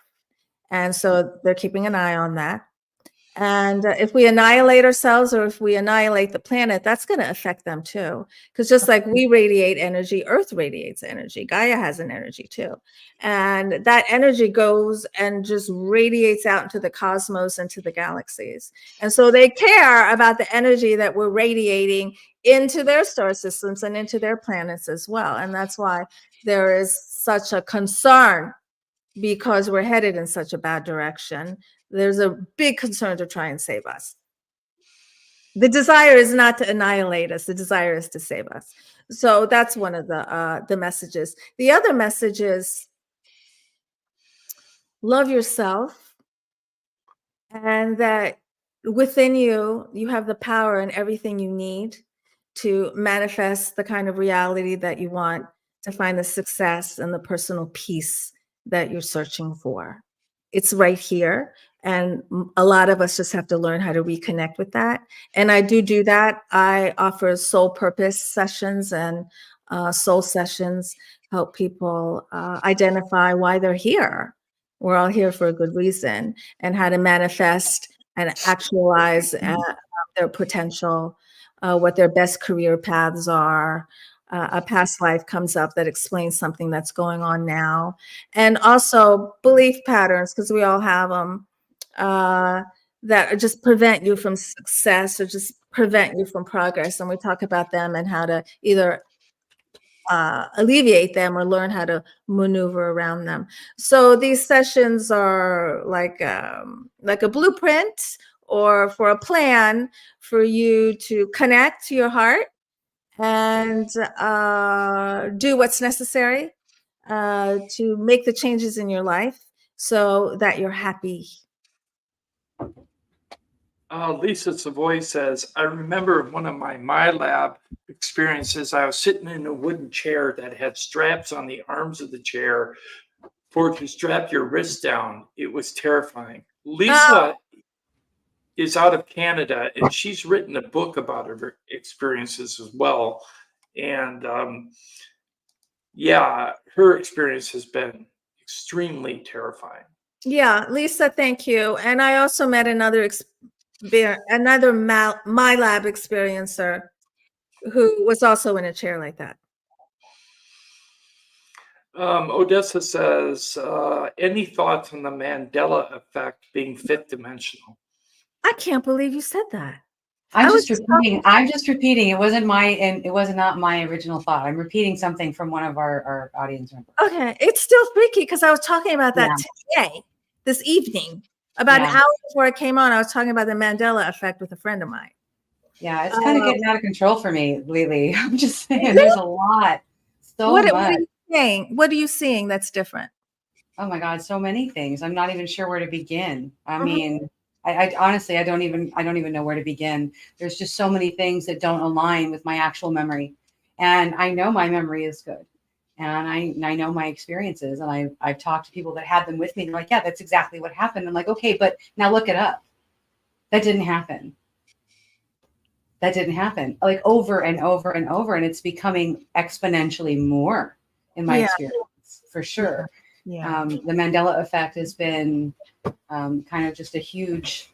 And so they're keeping an eye on that. And if we annihilate ourselves or if we annihilate the planet, that's going to affect them too. Because just like we radiate energy, Earth radiates energy. Gaia has an energy too. And that energy goes and just radiates out into the cosmos, into the galaxies. And so they care about the energy that we're radiating into their star systems and into their planets as well. And that's why there is such a concern, because we're headed in such a bad direction. There's a big concern to try and save us. The desire is not to annihilate us. The desire is to save us. So that's one of the messages. The other message is love yourself, and that within you, you have the power and everything you need to manifest the kind of reality that you want, to find the success and the personal peace that you're searching for. It's right here. And a lot of us just have to learn how to reconnect with that. And I do that. I offer soul purpose sessions and soul sessions help people identify why they're here. We're all here for a good reason, and how to manifest and actualize their potential, what their best career paths are. A past life comes up that explains something that's going on now. And also belief patterns, because we all have them, that just prevent you from success or just prevent you from progress. And we talk about them and how to either alleviate them or learn how to maneuver around them. So these sessions are like a blueprint or for a plan for you to connect to your heart and do what's necessary to make the changes in your life so that you're happy. Lisa Savoy says, I remember one of my lab experiences. I was sitting in a wooden chair that had straps on the arms of the chair for it to strap your wrist down. It was terrifying. Lisa is out of Canada, and she's written a book about her experiences as well. And yeah, her experience has been extremely terrifying. Yeah, Lisa, thank you. And I also met another my lab experiencer who was also in a chair like that. Odessa says, any thoughts on the Mandela effect being fifth dimensional? I can't believe you said that. I'm just repeating. It wasn't not my original thought. I'm repeating something from one of our audience members. Okay. It's still freaky because I was talking about that today, this evening. About an hour before I came on, I was talking about the Mandela effect with a friend of mine. Yeah, it's kind of getting out of control for me lately. I'm just saying there's a lot. Much. What are you saying? What are you seeing that's different? Oh my God, so many things. I'm not even sure where to begin. I mean, I honestly, I don't even know where to begin. There's just so many things that don't align with my actual memory. And I know my memory is good. And I know my experiences. And I've talked to people that had them with me. They're like, yeah, that's exactly what happened. I'm like, okay, but now look it up. That didn't happen. That didn't happen. Like over and over and over. And it's becoming exponentially more in my experience, for sure. Yeah. The Mandela effect has been kind of just a huge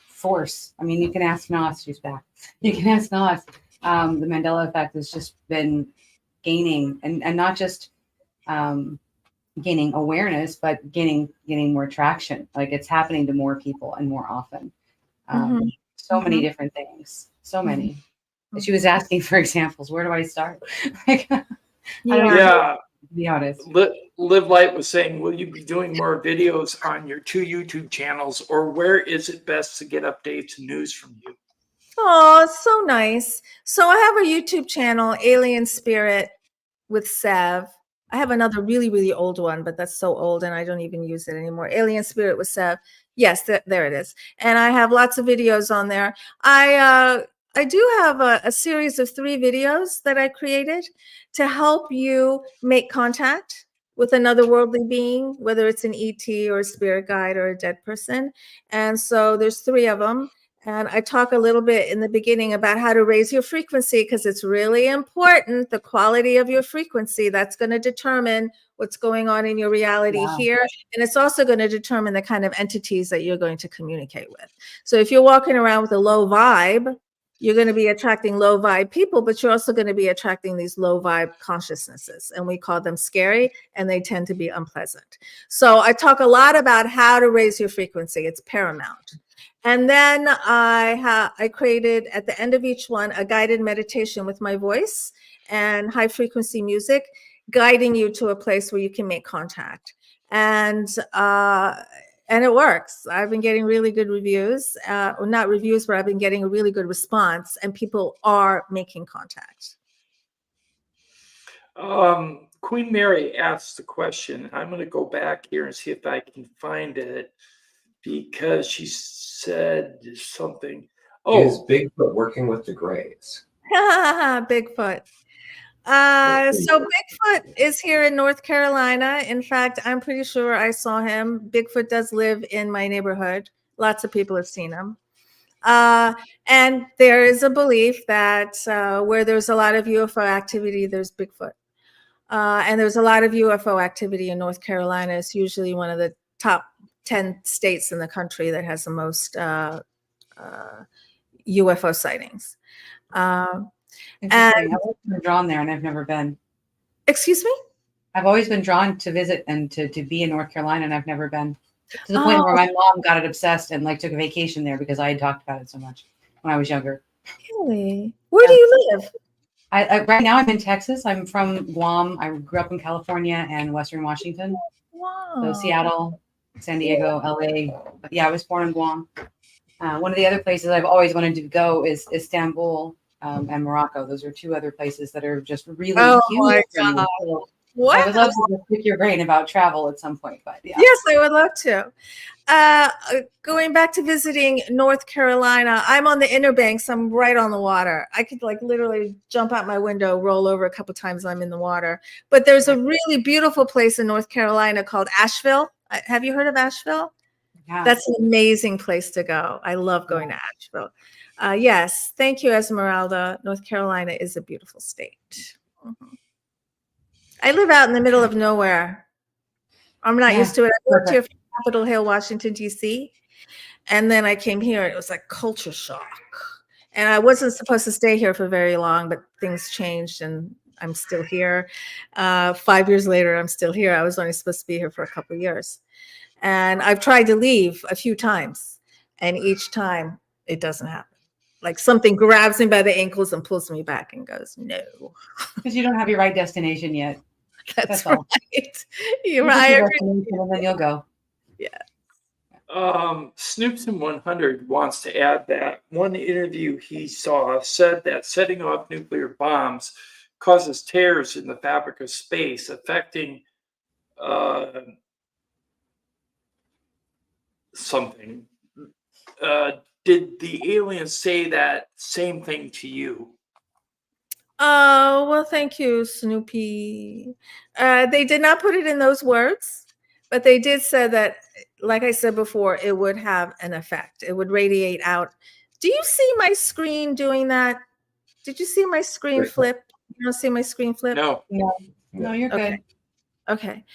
force. I mean, you can ask Nas, she's back. You can ask Nas. The Mandela effect has just been gaining, and not just gaining awareness, but gaining more traction. Like it's happening to more people and more often. So many different things. So many. And she was asking for examples. Where do I start? Like, Yeah. To be honest. Live Light was saying, will you be doing more videos on your 2 YouTube channels, or where is it best to get updates and news from you? Oh, so nice. So I have a YouTube channel, Alien Spirit with Sev. I have another really, really old one, but that's so old and I don't even use it anymore. Alien Spirit with Sev. Yes, there it is. And I have lots of videos on there. I do have a series of 3 videos that I created to help you make contact with another worldly being, whether it's an ET or a spirit guide or a dead person. And so there's 3 of them. And I talk a little bit in the beginning about how to raise your frequency, because it's really important, the quality of your frequency. That's going to determine what's going on in your reality here. And it's also going to determine the kind of entities that you're going to communicate with. So if you're walking around with a low vibe, you're going to be attracting low vibe people, but you're also going to be attracting these low vibe consciousnesses. And we call them scary, and they tend to be unpleasant. So I talk a lot about how to raise your frequency. It's paramount. And then I created at the end of each one a guided meditation with my voice and high frequency music, guiding you to a place where you can make contact. And it works. I've been getting really good reviews, or not reviews, but I've been getting a really good response, and people are making contact. Queen Mary asked the question. I'm going to go back here and see if I can find it, because she said something. Is Bigfoot working with the Greys? Bigfoot. So Bigfoot is here in North Carolina. In fact, I'm pretty sure I saw him. Bigfoot does live in my neighborhood. Lots of people have seen him. And there is a belief that where there's a lot of UFO activity, there's Bigfoot. And there's a lot of UFO activity in North Carolina. It's usually one of the top 10 states in the country that has the most UFO sightings. Interesting. I've always been drawn there, and I've never been. Excuse me? I've always been drawn to visit and to be in North Carolina, and I've never been, to the point where my mom got it obsessed and like took a vacation there because I had talked about it so much when I was younger. Really? Where do you live? I right now I'm in Texas. I'm from Guam. I grew up in California and Western Washington. Wow. So Seattle, San Diego, LA. But yeah, I was born in Guam. One of the other places I've always wanted to go is Istanbul and Morocco. Those are two other places that are just really huge. My for me. God. So Wow. I would love to pick your brain about travel at some point, but yeah. Yes, I would love to. Going back to visiting North Carolina, I'm on the Inner Banks. I'm right on the water. I could like literally jump out my window, roll over a couple times. I'm in the water. But there's a really beautiful place in North Carolina called Asheville. Have you heard of Asheville? Yeah. That's an amazing place to go. I love going to Asheville. Yes, thank you, Esmeralda. North Carolina is a beautiful state. Mhm. I live out in the middle of nowhere. I'm not used to it. I moved here from Capitol Hill, Washington, D.C. And then I came here. It was like culture shock. And I wasn't supposed to stay here for very long, but things changed and I'm still here. 5 years later, I'm still here. I was only supposed to be here for a couple of years. And I've tried to leave a few times. And each time it doesn't happen. Like something grabs me by the ankles and pulls me back and goes, no. Because you don't have your right destination yet. That's all. right. You're right. And then you'll go. Yeah. Snoopson 100 wants to add that one interview he saw said that setting off nuclear bombs causes tears in the fabric of space, affecting something. Did the aliens say that same thing to you? Oh, well, thank you, Snoopy. They did not put it in those words, but they did say that, like I said before, it would have an effect. It would radiate out. Do you see my screen doing that? Did you see my screen flip? You don't see my screen flip? No. No, you're good. Okay.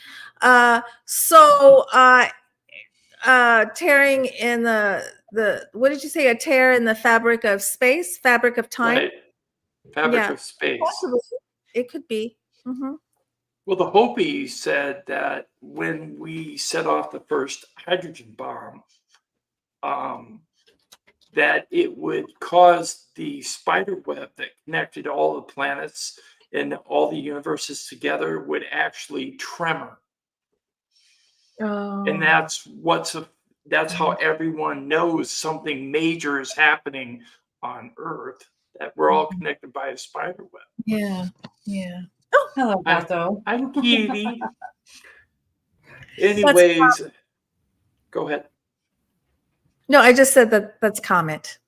Tearing in the what did you say? A tear in the fabric of space, fabric of time? Right. Fabric of space. Possibly. It could be. Mm-hmm. Well, the Hopi said that when we set off the first hydrogen bomb, that it would cause the spider web that connected all the planets and all the universes together would actually tremor. Oh. And that's how everyone knows something major is happening on Earth, that we're all connected by a spider web. Yeah. Yeah. Oh, hello, Gato. I'm Kitty. Anyways, go ahead. No, I just said that's comment.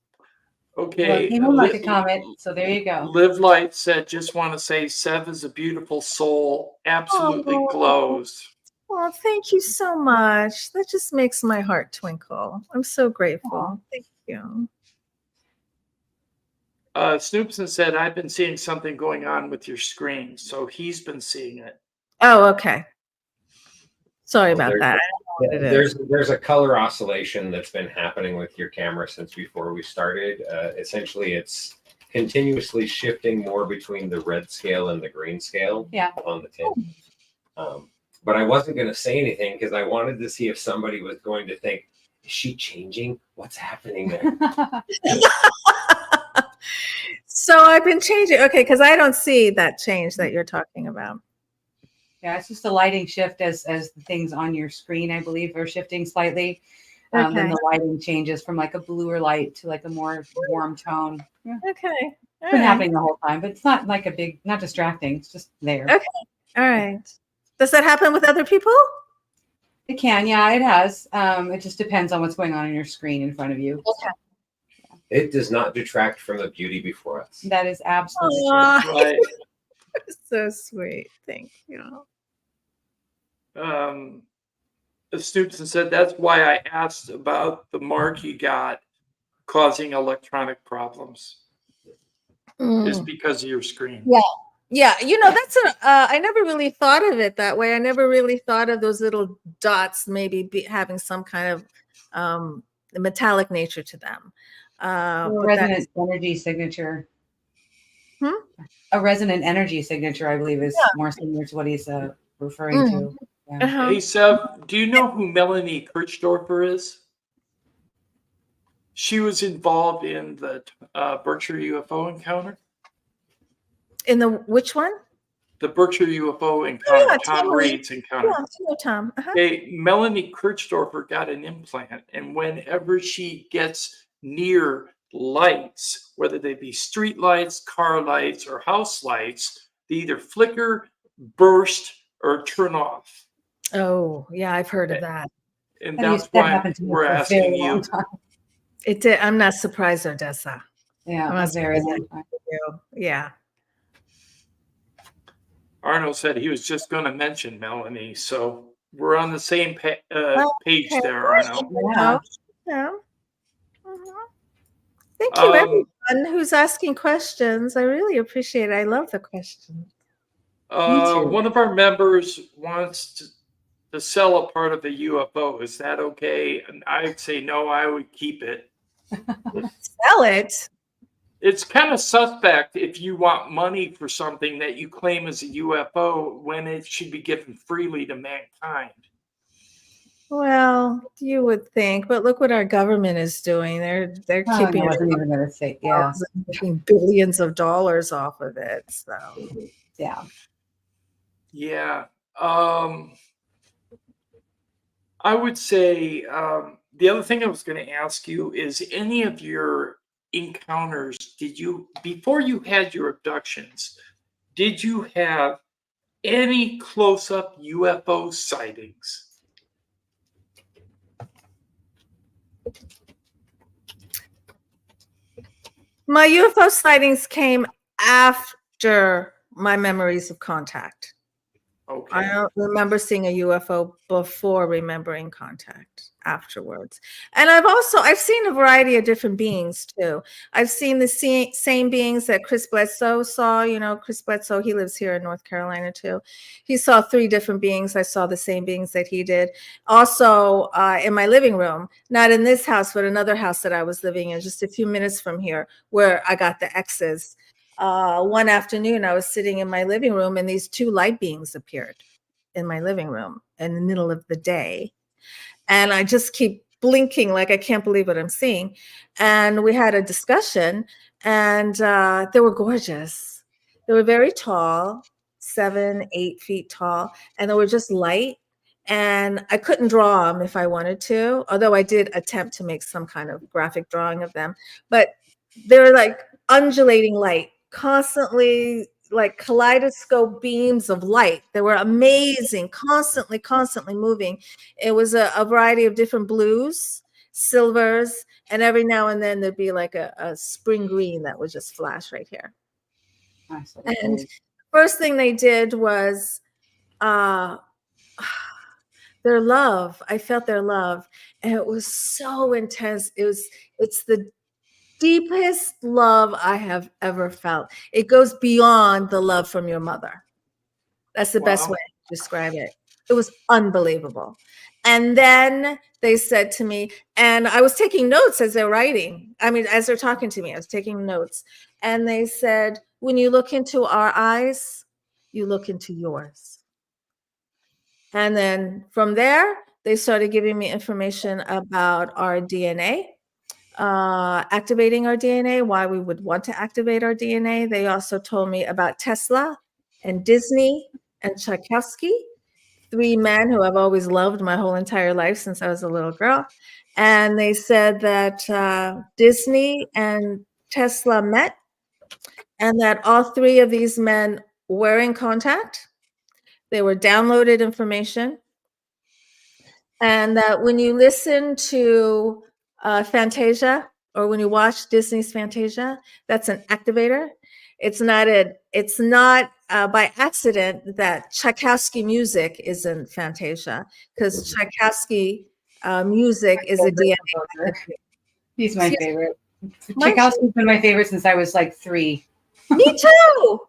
Okay. Well, he will like a comment, so there you go. Live Light said, just want to say Sev is a beautiful soul, absolutely glows. Well, thank you so much. That just makes my heart twinkle. I'm so grateful. Aww. Thank you. Snoopson said, I've been seeing something going on with your screen. So he's been seeing it. Oh, okay. Sorry about that. There's a color oscillation that's been happening with your camera since before we started. Essentially, it's continuously shifting more between the red scale and the green scale on the tint. But I wasn't going to say anything because I wanted to see if somebody was going to think, is she changing? What's happening there? So I've been changing. Okay, because I don't see that change that you're talking about. Yeah, it's just a lighting shift as the things on your screen, I believe, are shifting slightly. Then the lighting changes from like a bluer light to like a more warm tone. Yeah. Okay. It's been happening the whole time, but it's not like not distracting. It's just there. Okay. All right. Does that happen with other people? It can. Yeah, it has. It just depends on what's going on your screen in front of you. Okay. It does not detract from the beauty before us. That is absolutely true. Right. So sweet. Thank you. Snoopson said, that's why I asked about the mark you got causing electronic problems is Mm. because of your screen. Yeah. Yeah, that's I never really thought of it that way. I never really thought of those little dots maybe having some kind of metallic nature to them. Or But that resonant energy signature. Hmm? A resonant energy signature, I believe, is more similar to what he's referring to. Yeah. Uh-huh. Hey, Sev, do you know who Melanie Kirchdorfer is? She was involved in the Berkshire UFO encounter. In the which one? The Berkshire UFO Oh, encounter, yeah, Tom totally. Reed's encounter. Yeah, I know Tom. Uh-huh. Hey, Melanie Kirchdorfer got an implant, and whenever she gets near lights, whether they be street lights, car lights, or house lights, they either flicker, burst, or turn off. Oh, yeah, I've heard of that. And That that's that why happened to me we're for a asking very long you. time. It did. I'm not surprised, Odessa. Yeah, I'm a not very surprised long time. you. Yeah. Arnold said he was just going to mention Melanie, so we're on the same Well, page okay. there, Arnold. Yeah. Yeah. Mhm. Thank you, everyone who's asking questions. I really appreciate it. I love the questions. Me too. One of our members wants to sell a part of the UFO. Is that okay? And I'd say no, I would keep it. Sell it. It's kind of suspect if you want money for something that you claim is a UFO when it should be given freely to mankind. Well, you would think, but look what our government is doing. They're Oh, keeping I wasn't even going to say, yeah, making billions of dollars off of it. So yeah. Yeah. I would say the other thing I was going to ask you is any of your encounters, before you had your abductions, did you have any close-up UFO sightings? my UFO sightings came after my memories of contact. Okay. I don't remember seeing a UFO before remembering contact afterwards. And I've seen a variety of different beings too. I've seen the same beings that Chris Bledsoe saw. Chris Bledsoe, he lives here in North Carolina too. He saw 3 different beings. I saw the same beings that he did. Also in my living room, not in this house, but another house that I was living in just a few minutes from here where I got the X's. One afternoon, I was sitting in my living room and these 2 light beings appeared in my living room in the middle of the day. And I just keep blinking like I can't believe what I'm seeing. And we had a discussion and they were gorgeous. They were very tall, 7, 8 feet tall, and they were just light. And I couldn't draw them if I wanted to, although I did attempt to make some kind of graphic drawing of them. But they're like undulating light, constantly like kaleidoscope beams of light. They were amazing, constantly moving. It was a variety of different blues, silvers, and every now and then there'd be like a spring green that would just flash right here. Nice. And first thing they did was their love. I felt their love, and it was so intense. It's the deepest love I have ever felt. It goes beyond the love from your mother. That's the best way to describe it. It was unbelievable. And then they said to me, and I was taking notes as they're writing. I mean, as they're talking to me, I was taking notes. And they said, when you look into our eyes, you look into yours. And then from there, they started giving me information about our DNA. Activating our DNA, why we would want to activate our DNA. They also told me about Tesla and Disney and Tchaikovsky, 3 men who I've always loved my whole entire life since I was a little girl. And they said that Disney and Tesla met and that all 3 of these men were in contact. They were downloaded information. And that when you listen to Fantasia, or when you watch Disney's Fantasia, that's an activator. It's not by accident that Tchaikovsky music is in Fantasia, because Tchaikovsky music is a DNA activator. He's my favorite. Mine Tchaikovsky's been my favorite since I was like 3. Me too.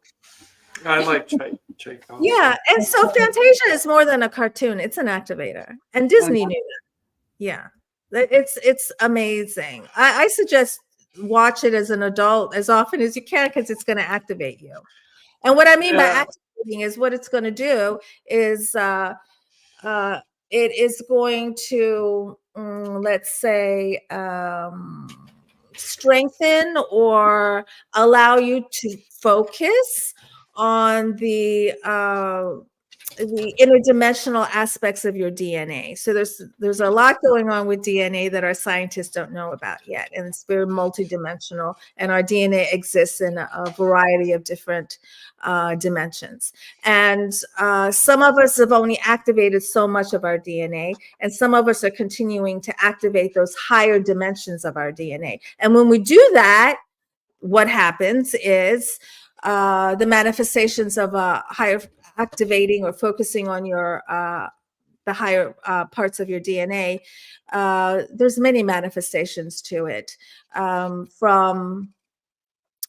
I like Tchaikovsky. Yeah, and so Fantasia is more than a cartoon; it's an activator, and Disney yeah. knew that. Yeah, it's amazing. I suggest watch it as an adult as often as you can because it's going to activate you. And what I mean by activating is what it's going to do is it is going to let's say strengthen or allow you to focus on the interdimensional aspects of your DNA. So there's a lot going on with DNA that our scientists don't know about yet, and it's very multidimensional. And our DNA exists in a variety of different dimensions. And some of us have only activated so much of our DNA, and some of us are continuing to activate those higher dimensions of our DNA. And when we do that, what happens is the manifestations of a higher activating or focusing on your the higher parts of your DNA. There's many manifestations to it, from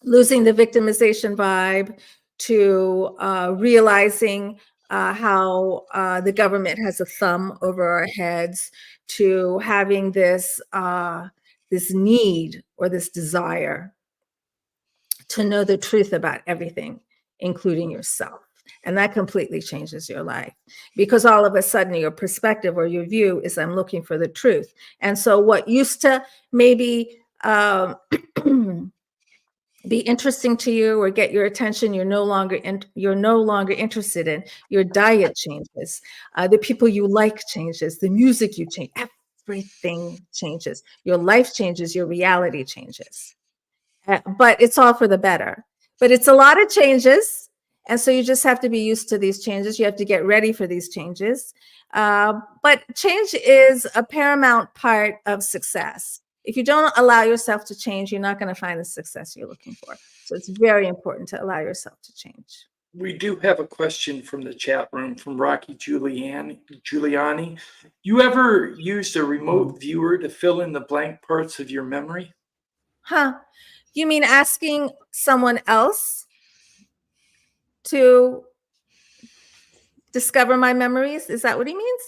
losing the victimization vibe to realizing how the government has a thumb over our heads, to having this this need or this desire to know the truth about everything, including yourself. And that completely changes your life, because all of a sudden your perspective or your view is, I'm looking for the truth. And so what used to maybe be interesting to you or get your attention, you're no longer interested in. Your diet changes, the people you like changes, the music you change, everything changes. Your life changes, your reality changes. But it's all for the better. But it's a lot of changes. And so you just have to be used to these changes. You have to get ready for these changes. But change is a paramount part of success. If you don't allow yourself to change, you're not going to find the success you're looking for. So it's very important to allow yourself to change. We do have a question from the chat room from Rocky Giuliani. You ever used a remote viewer to fill in the blank parts of your memory? Huh? You mean asking someone else to discover my memories? Is that what he means?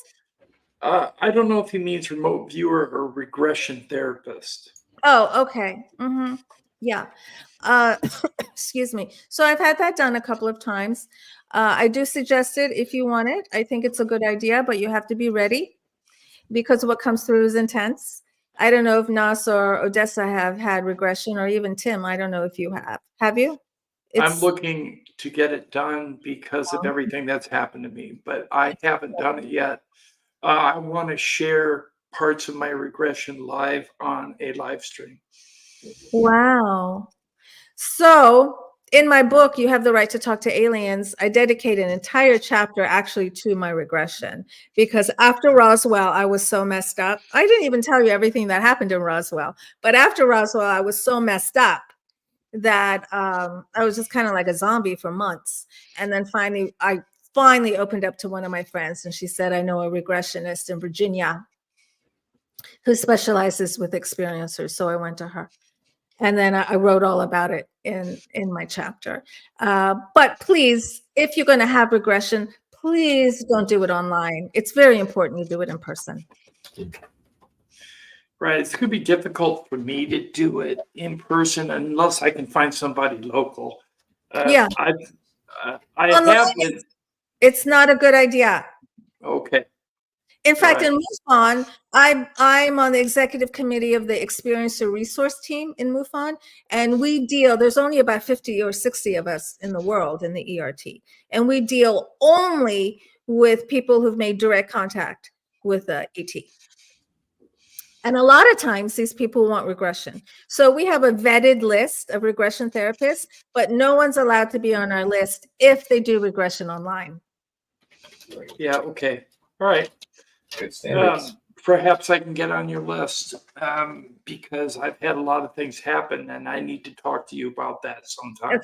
I don't know if he means remote viewer or regression therapist. Oh, okay. Mm-hmm. Yeah. Excuse me. So I've had that done a couple of times. I do suggest it if you want it. I think it's a good idea, but you have to be ready, because what comes through is intense. I don't know if Nas or Odessa have had regression, or even Tim. I don't know if you have. Have you? I'm looking to get it done because of everything that's happened to me, but I haven't done it yet. I want to share parts of my regression live on a live stream. Wow. So in my book, You Have the Right to Talk to Aliens, I dedicate an entire chapter actually to my regression, because after Roswell, I was so messed up. I didn't even tell you everything that happened in Roswell, but after Roswell, I was so messed up that I was just kind of like a zombie for months. And then I finally opened up to one of my friends, and she said, I know a regressionist in Virginia who specializes with experiencers. So I went to her. And then I wrote all about it in my chapter. But please, if you're going to have regression, please don't do it online. It's very important you do it in person. Right. It's going to be difficult for me to do it in person unless I can find somebody local. Yeah. I have been. It's not a good idea. Okay. In fact, in MUFON, I'm on the executive committee of the Experiencer Resource Team in MUFON, and we deal, there's only about 50 or 60 of us in the world in the ERT, and we deal only with people who've made direct contact with ET. And a lot of times these people want regression. So we have a vetted list of regression therapists, but no one's allowed to be on our list if they do regression online. Yeah, okay. All right. Good standards. Perhaps I can get on your list because I've had a lot of things happen and I need to talk to you about that sometime.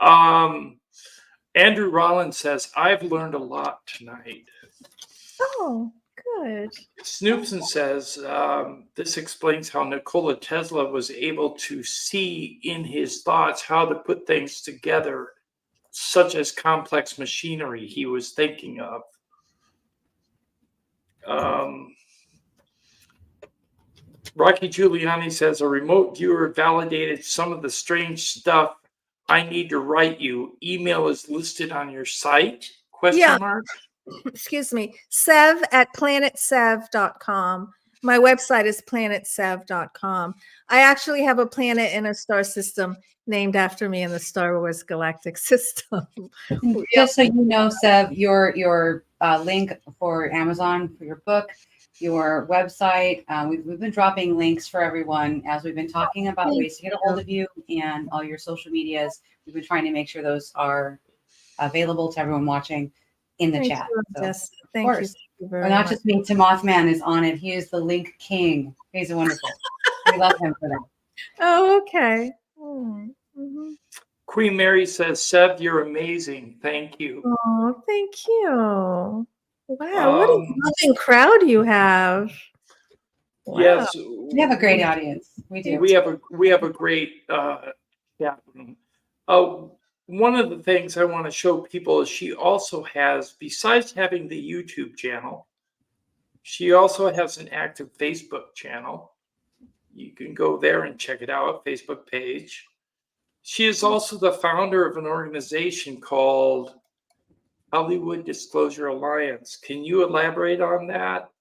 Okay. Andrew Rollins says, I've learned a lot tonight. Oh, good. Snoopson says this explains how Nikola Tesla was able to see in his thoughts how to put things together, such as complex machinery he was thinking of. Rocky Giuliani says a remote viewer validated some of the strange stuff I need to write you. Email is listed on your site? Question Yeah. mark. Excuse me. Sev at planetsev.com. My website is planetsev.com. I actually have a planet in a star system named after me in the Star Wars galactic system. Just so you know, Seb, your link for Amazon for your book, your website. We've been dropping links for everyone as we've been talking about ways to get a hold of you and all your social medias. We've been trying to make sure those are available to everyone watching in the chat. Yes, Of thank course. you very But not much. just me, Timothman is on it. He is the link king. He's wonderful. We love him for that. Oh, okay. Mm-hmm. Queen Mary says, Seb, you're amazing. Thank you. Oh, thank you. Wow, what a loving crowd you have. Wow. Yes, We have a great audience. We do. We have a great chat room. One of the things I want to show people is she also has, besides having the YouTube channel, she also has an active Facebook channel. You can go there and check it out, Facebook page. She is also the founder of an organization called Hollywood Disclosure Alliance. Can you elaborate on that?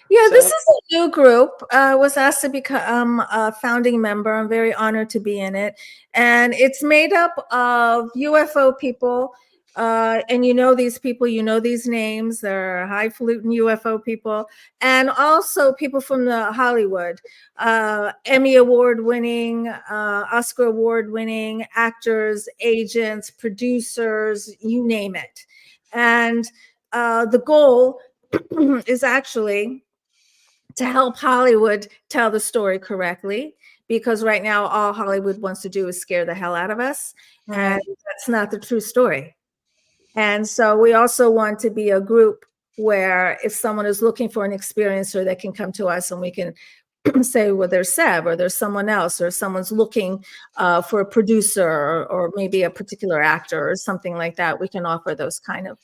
Yeah, this is a new group. I was asked to become a founding member. I'm very honored to be in it. And it's made up of UFO people. And you know these people, you know these names. They're highfalutin UFO people. And also people from the Hollywood. Emmy Award winning, Oscar Award winning actors, agents, producers, you name it. And the goal is actually to help Hollywood tell the story correctly, because right now all Hollywood wants to do is scare the hell out of us. Right. And that's not the true story. And so we also want to be a group where if someone is looking for an experiencer, they can come to us and we can say, well, there's Seb or there's someone else, or someone's looking for a producer or maybe a particular actor or something like that. We can offer those kind of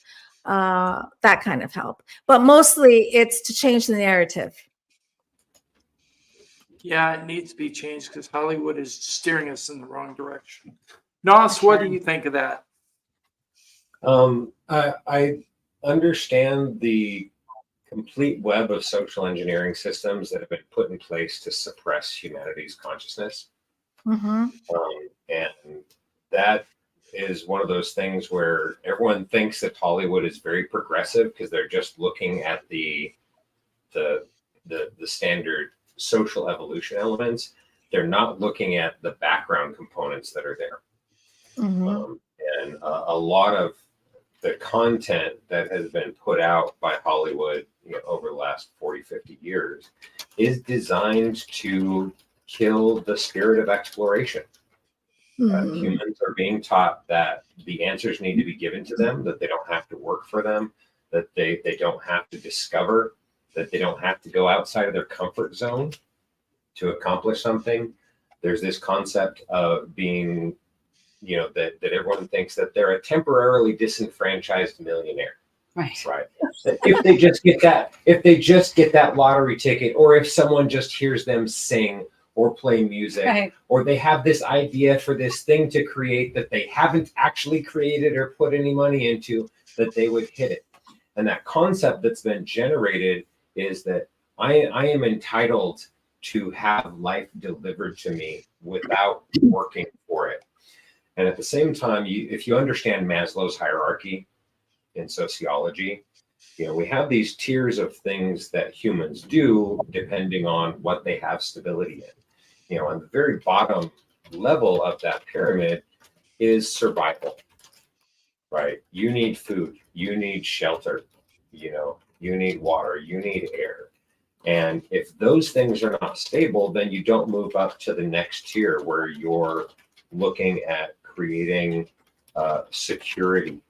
that kind of help. But mostly it's to change the narrative. Yeah, it needs to be changed because Hollywood is steering us in the wrong direction. Nos, what do you think of that? I understand the complete web of social engineering systems that have been put in place to suppress humanity's consciousness. Mm-hmm. And that is one of those things where everyone thinks that Hollywood is very progressive because they're just looking at the standard social evolution elements. They're not looking at the background components that are there. Mm-hmm. And a lot of the content that has been put out by Hollywood over the last 40, 50 years is designed to kill the spirit of exploration. Mm-hmm. Humans are being taught that the answers need to be given to them, that they don't have to work for them, that they don't have to discover, that they don't have to go outside of their comfort zone to accomplish something. There's this concept of being, that everyone thinks that they're a temporarily disenfranchised millionaire. Right. If they just get that lottery ticket, or if someone just hears them sing or play music, Right. or they have this idea for this thing to create that they haven't actually created or put any money into, that they would hit it. And that concept that's been generated is that I am entitled to have life delivered to me without working for it. And at the same time, if you understand Maslow's hierarchy in sociology, we have these tiers of things that humans do depending on what they have stability in. On the very bottom level of that pyramid is survival, right? You need food, you need shelter, you need water, you need air. And if those things are not stable, then you don't move up to the next tier where you're looking at creating security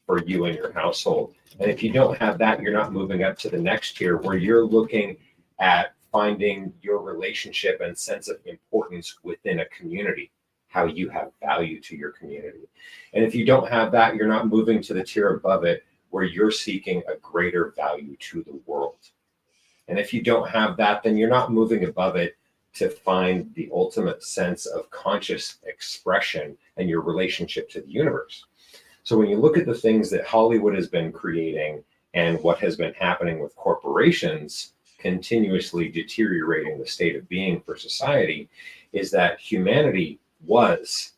for you and your household. And if you don't have that, you're not moving up to the next tier where you're looking at finding your relationship and sense of importance within a community, how you have value to your community. And if you don't have that, you're not moving to the tier above it where you're seeking a greater value to the world. And if you don't have that, then you're not moving above it to find the ultimate sense of conscious expression and your relationship to the universe. So when you look at the things that Hollywood has been creating and what has been happening with corporations continuously deteriorating the state of being for society, is that humanity was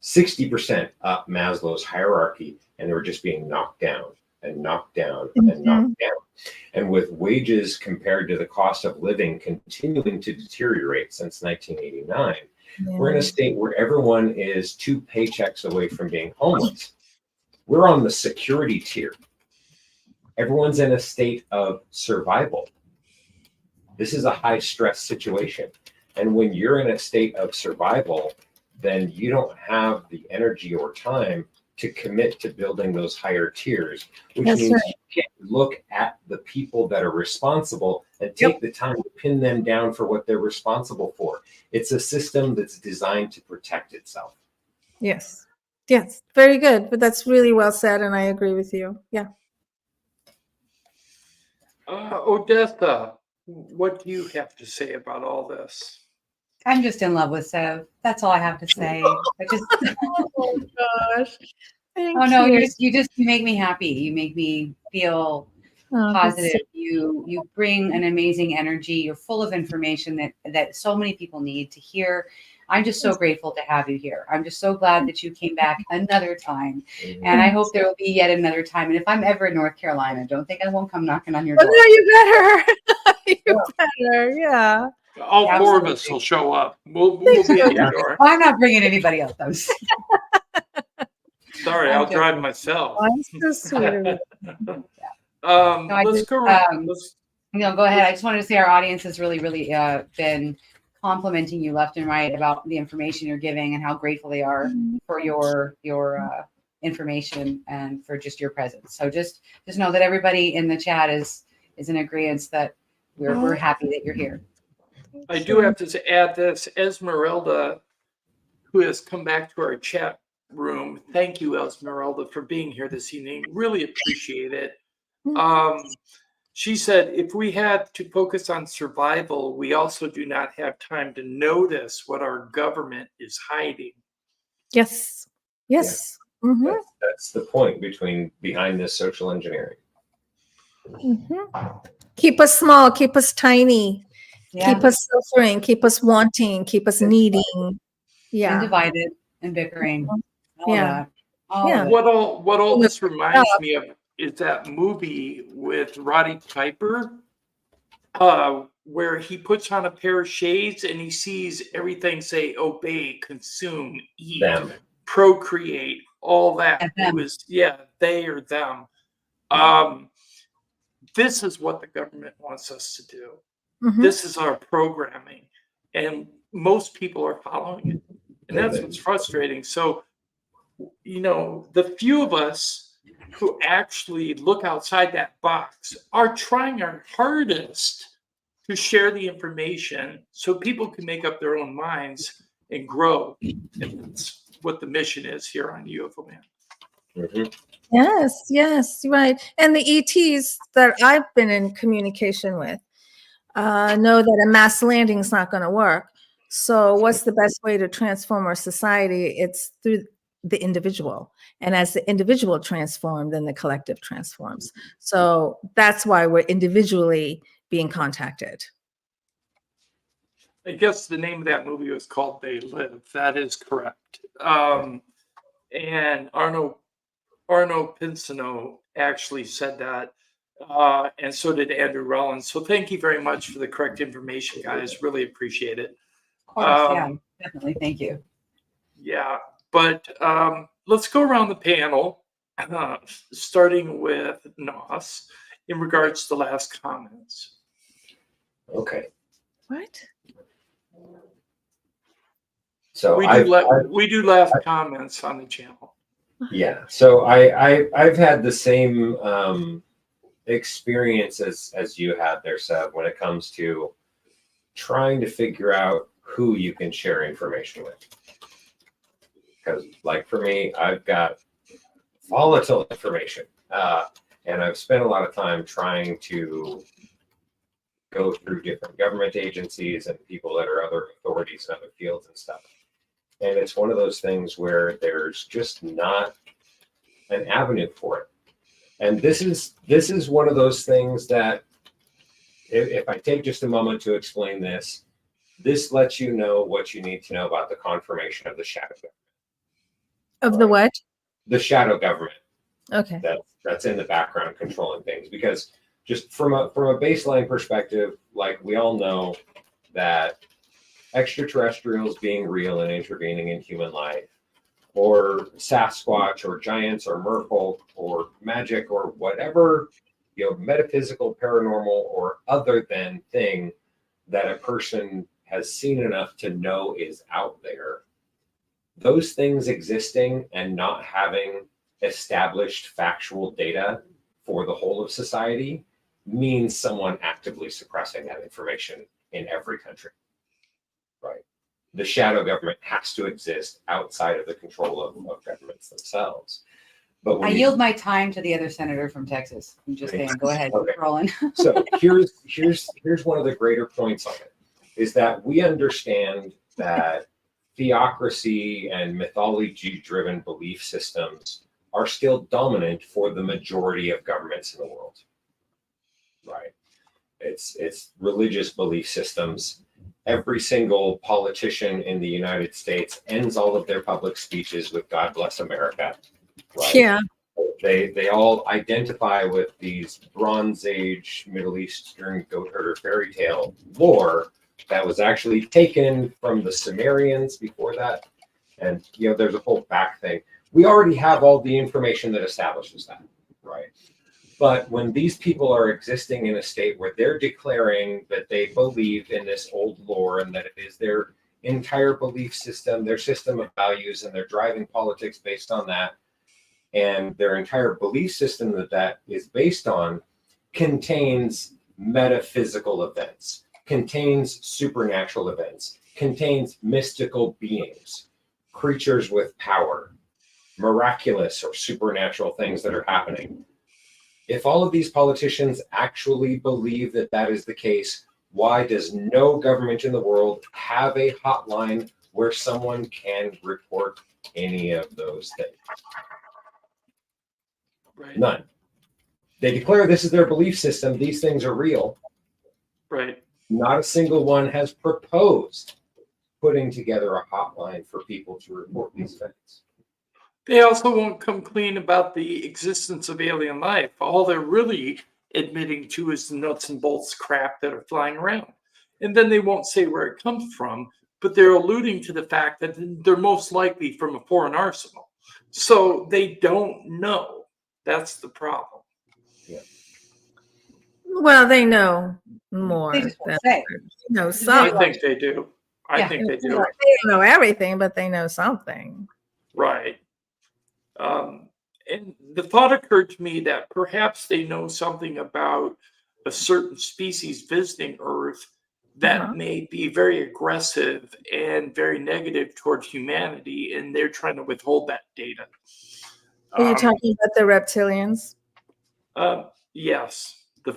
60% up Maslow's hierarchy, and they were just being knocked down and knocked down and knocked down. And with wages compared to the cost of living continuing to deteriorate since 1989, we're in a state where everyone is 2 paychecks away from being homeless. We're on the security tier. Everyone's in a state of survival. This is a high stress situation. And when you're in a state of survival, then you don't have the energy or time to commit to building those higher tiers, which means you can't look at the people that are responsible and take the time to pin them down for what they're responsible for. It's a system that's designed to protect itself. Yes. Yes. Very good. But that's really well said. And I agree with you. Yeah. Odessa, what do you have to say about all this? I'm just in love with Sev. That's all I have to say. I just Oh gosh. Thank oh no, you. you make me happy. You make me feel positive. You bring an amazing energy. You're full of information that so many people need to hear. I'm just so grateful to have you here. I'm just so glad that you came back another time. And I hope there will be yet another time. And if I'm ever in North Carolina, don't think I won't come knocking on your door. No, you better. You better. Yeah. All four of us will show up. We'll be at your door. Well, I'm not bringing anybody else. Sorry, I'll drive myself. I'm so sweet. Let's go around. Go ahead. I just wanted to say our audience has really, really been complimenting you left and right about the information you're giving and how grateful they are for your information and for just your presence. So just know that everybody in the chat is in agreement that we're happy that you're here. I do have to add this. Esmeralda, who has come back to our chat room. Thank you, Esmeralda, for being here this evening. Really appreciate it. She said, if we had to focus on survival, we also do not have time to notice what our government is hiding. Yes. Yes. Yeah. Mm-hmm. That's the point behind this social engineering. Mm-hmm. Keep us small, keep us tiny, keep us suffering, keep us wanting, keep us needing. Yeah. And divided and bickering. What all this reminds me of is that movie with Roddy Piper, where he puts on a pair of shades and he sees everything say obey, consume, eat, procreate, all that. It was they or them. This is what the government wants us to do. This is our programming, and most people are following it, and that's what's frustrating. So, the few of us who actually look outside that box are trying our hardest to share the information so people can make up their own minds and grow. And that's what the mission is here on UFO Man. Yes, right. And the ETs that I've been in communication with know that a mass landing is not going to work. So what's the best way to transform our society? It's through the individual. And as the individual transforms, then the collective transforms. So that's why we're individually being contacted. I guess the name of that movie was called They Live. That is correct. And Arno Pinsino actually said that. And so did Andrew Rollins. So thank you very much for the correct information, guys. Really appreciate it. Of course, definitely. Thank you. Yeah, but let's go around the panel, starting with Nos, in regards to the last comments. Okay. What? So we do last comments on the channel. Yeah. So I've had the same experience as you had there, Seb, when it comes to trying to figure out who you can share information with. Because, like for me, I've got volatile information, and I've spent a lot of time trying to go through different government agencies and people that are other authorities in other fields and stuff. And it's one of those things where there's just not an avenue for it. And this is one of those things that if I take just a moment to explain this, this lets you know what you need to know about the confirmation of the shadow government. Of the what? The shadow government Okay. that's in the background controlling things. Because just from a baseline perspective, like we all know that extraterrestrials being real and intervening in human life, or Sasquatch or giants or merfolk or magic or whatever, metaphysical, paranormal, or other than thing that a person has seen enough to know is out there. Those things existing and not having established factual data for the whole of society means someone actively suppressing that information in every country, right? The shadow government has to exist outside of the control of governments themselves. But I yield my time to the other senator from Texas. I'm just saying, go ahead, Okay. Roland. So here's one of the greater points on it, is that we understand that theocracy and mythology-driven belief systems are still dominant for the majority of governments in the world, right? It's religious belief systems. Every single politician in the United States ends all of their public speeches with "God bless America." Right? Yeah. They all identify with these Bronze Age Middle Eastern goat herder fairy tale lore that was actually taken from the Sumerians before that. And there's a whole back thing. We already have all the information that establishes that, right? But when these people are existing in a state where they're declaring that they believe in this old lore and that it is their entire belief system, their system of values, and they're driving politics based on that, and their entire belief system that is based on contains metaphysical events, contains supernatural events, contains mystical beings, creatures with power, miraculous or supernatural things that are happening. If all of these politicians actually believe that that is the case, why does no government in the world have a hotline where someone can report any of those things? Right. None. They declare this is their belief system. These things are real. Right. Not a single one has proposed putting together a hotline for people to report these things. They also won't come clean about the existence of alien life. All they're really admitting to is the nuts and bolts crap that are flying around. And then they won't say where it comes from, but they're alluding to the fact that they're most likely from a foreign arsenal. So they don't know. That's the problem. Yeah. Well, they know more. They just won't than say. know I something. think they do. I Yeah. think they They do. don't know everything, but they know something. Right. And the thought occurred to me that perhaps they know something about a certain species visiting Earth that Uh-huh. may be very aggressive and very negative towards humanity, and they're trying to withhold that data. Are you talking about the reptilians? Yes, the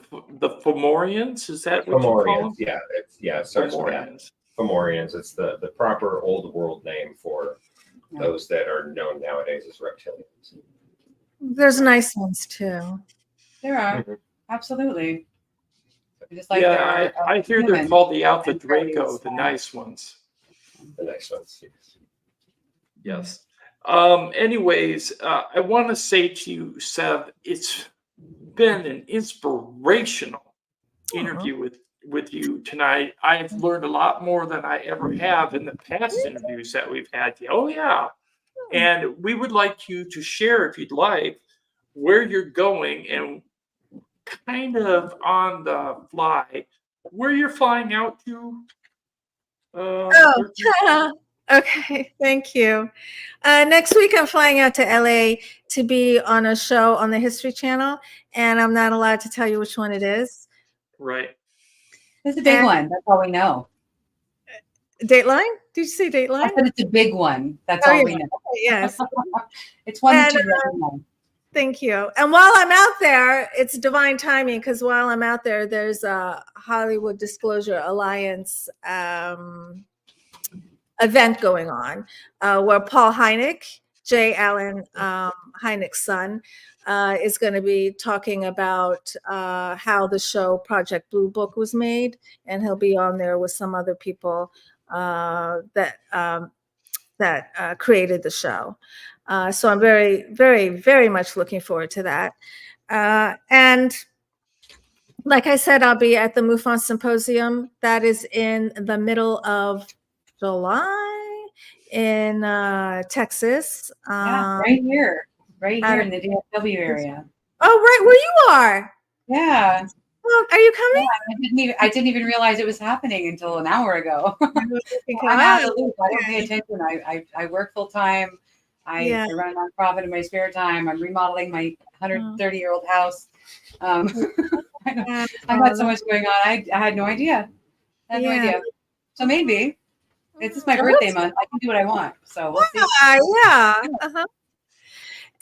Fomorians, is that what you call them? Fomorians, it starts with that. Fomorians. Fomorians, it's the proper old world name for those that are known nowadays as reptilians. There's nice ones too. There are. Mhm. Absolutely. Just like Yeah, there are, I hear they're human called the Alpha and Draco, fairies. the nice ones. The next one's Yes. Anyways, I want to say to you, Sev, it's been an inspirational interview with you tonight. I've learned a lot more than I ever have in the past interviews that we've had. Oh, yeah. And we would like you to share, if you'd like, where you're going and kind of on the fly, where you're flying out to. Oh, Okay, thank you. Next week, I'm flying out to LA to be on a show on the History Channel, and I'm not allowed to tell you which one it is. Right. It's a big And- one. That's all we know. Dateline? Did you say I Dateline? said it's a big one. That's Oh, all yeah. we know. Okay, yes. It's one that And, you recognize. Thank you. And while I'm out there, it's divine timing because while I'm out there, there's a Hollywood Disclosure Alliance event going on where Paul Hynek, J. Allen Hynek's son, is going to be talking about how the show Project Blue Book was made, and he'll be on there with some other people that created the show. So I'm very, very, very much looking forward to that. And like I said, I'll be at the MUFON Symposium. That is in the middle of July in Texas. Yeah, right here in the DFW area. Oh, right where you are. Yeah. Well, are you coming? Yeah, I didn't even realize it was happening until an hour ago. I'm I'm out of the loop. I don't pay attention. I work full time. Yeah. I run a nonprofit in my spare time. I'm remodeling my 130-year-old house. I've got so much going on. I had no idea. I had no idea. So maybe it's my birthday month. I can do what I want. So we'll see. Yeah. Uh-huh.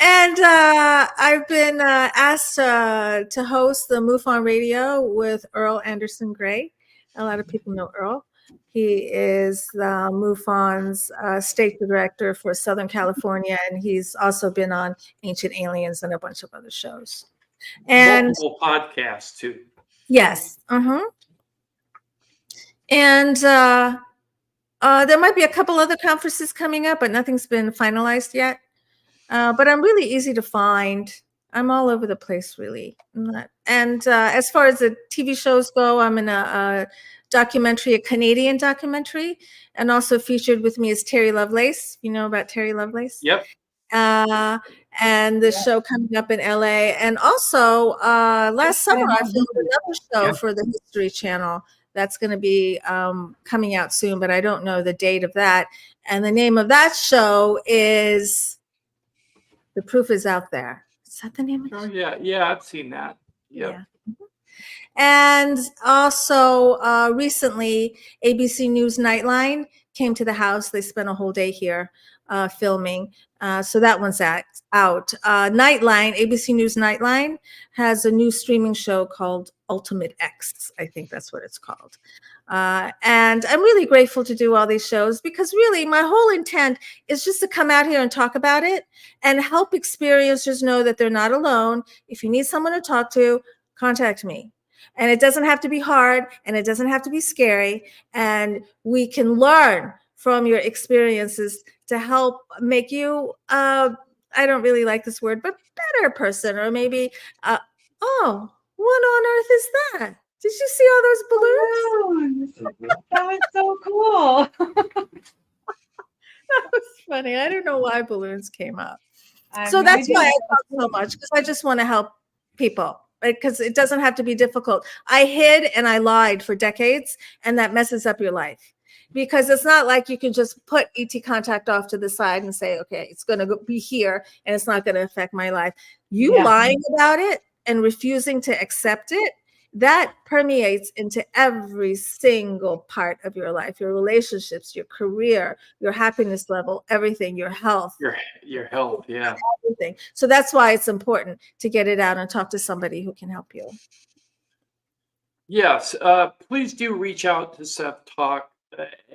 And I've been asked to host the MUFON Radio with Earl Anderson Gray. A lot of people know Earl. He is the MUFON's state director for Southern California, and he's also been on Ancient Aliens and a bunch of other shows. And multiple podcasts too. yes. And there might be a couple other conferences coming up, but nothing's been finalized yet. But I'm really easy to find. I'm all over the place, really. And as far as the TV shows go, I'm in a documentary, a Canadian documentary, and also featured with me is Terry Lovelace. You know about Terry Lovelace? Yep. And the show coming up in LA. And also last summer, I filmed another show for the History Channel that's going to be coming out soon, but I don't know the date of that. And the name of that show is The Proof Is Out There. Is that the name of it? Oh, yeah, I've seen that. Yep. Yeah. And also recently, ABC News Nightline came to the house. They spent a whole day here filming. So that one's out. Nightline, ABC News Nightline has a new streaming show called Ultimate X. I think that's what it's called. And I'm really grateful to do all these shows because really my whole intent is just to come out here and talk about it and help experiencers know that they're not alone. If you need someone to talk to, contact me. And it doesn't have to be hard and it doesn't have to be scary. And we can learn from your experiences to help make you, I don't really like this word, but better person, or maybe, oh, what on earth is that? Did you see all those balloons? That was so cool. That was funny. I don't know why balloons came up. So That's why I talk so much, because I just want to help people, right? Because it doesn't have to be difficult. I hid and I lied for decades, and that messes up your life. Because it's not like you can just put ET contact off to the side and say, okay, it's going to be here and it's not going to affect my life. You lying about it and refusing to accept it, that permeates into every single part of your life, your relationships, your career, your happiness level, everything, your health. Your health, yeah. Everything. So that's why it's important to get it out and talk to somebody who can help you. Yes, please do reach out to SEV TOK.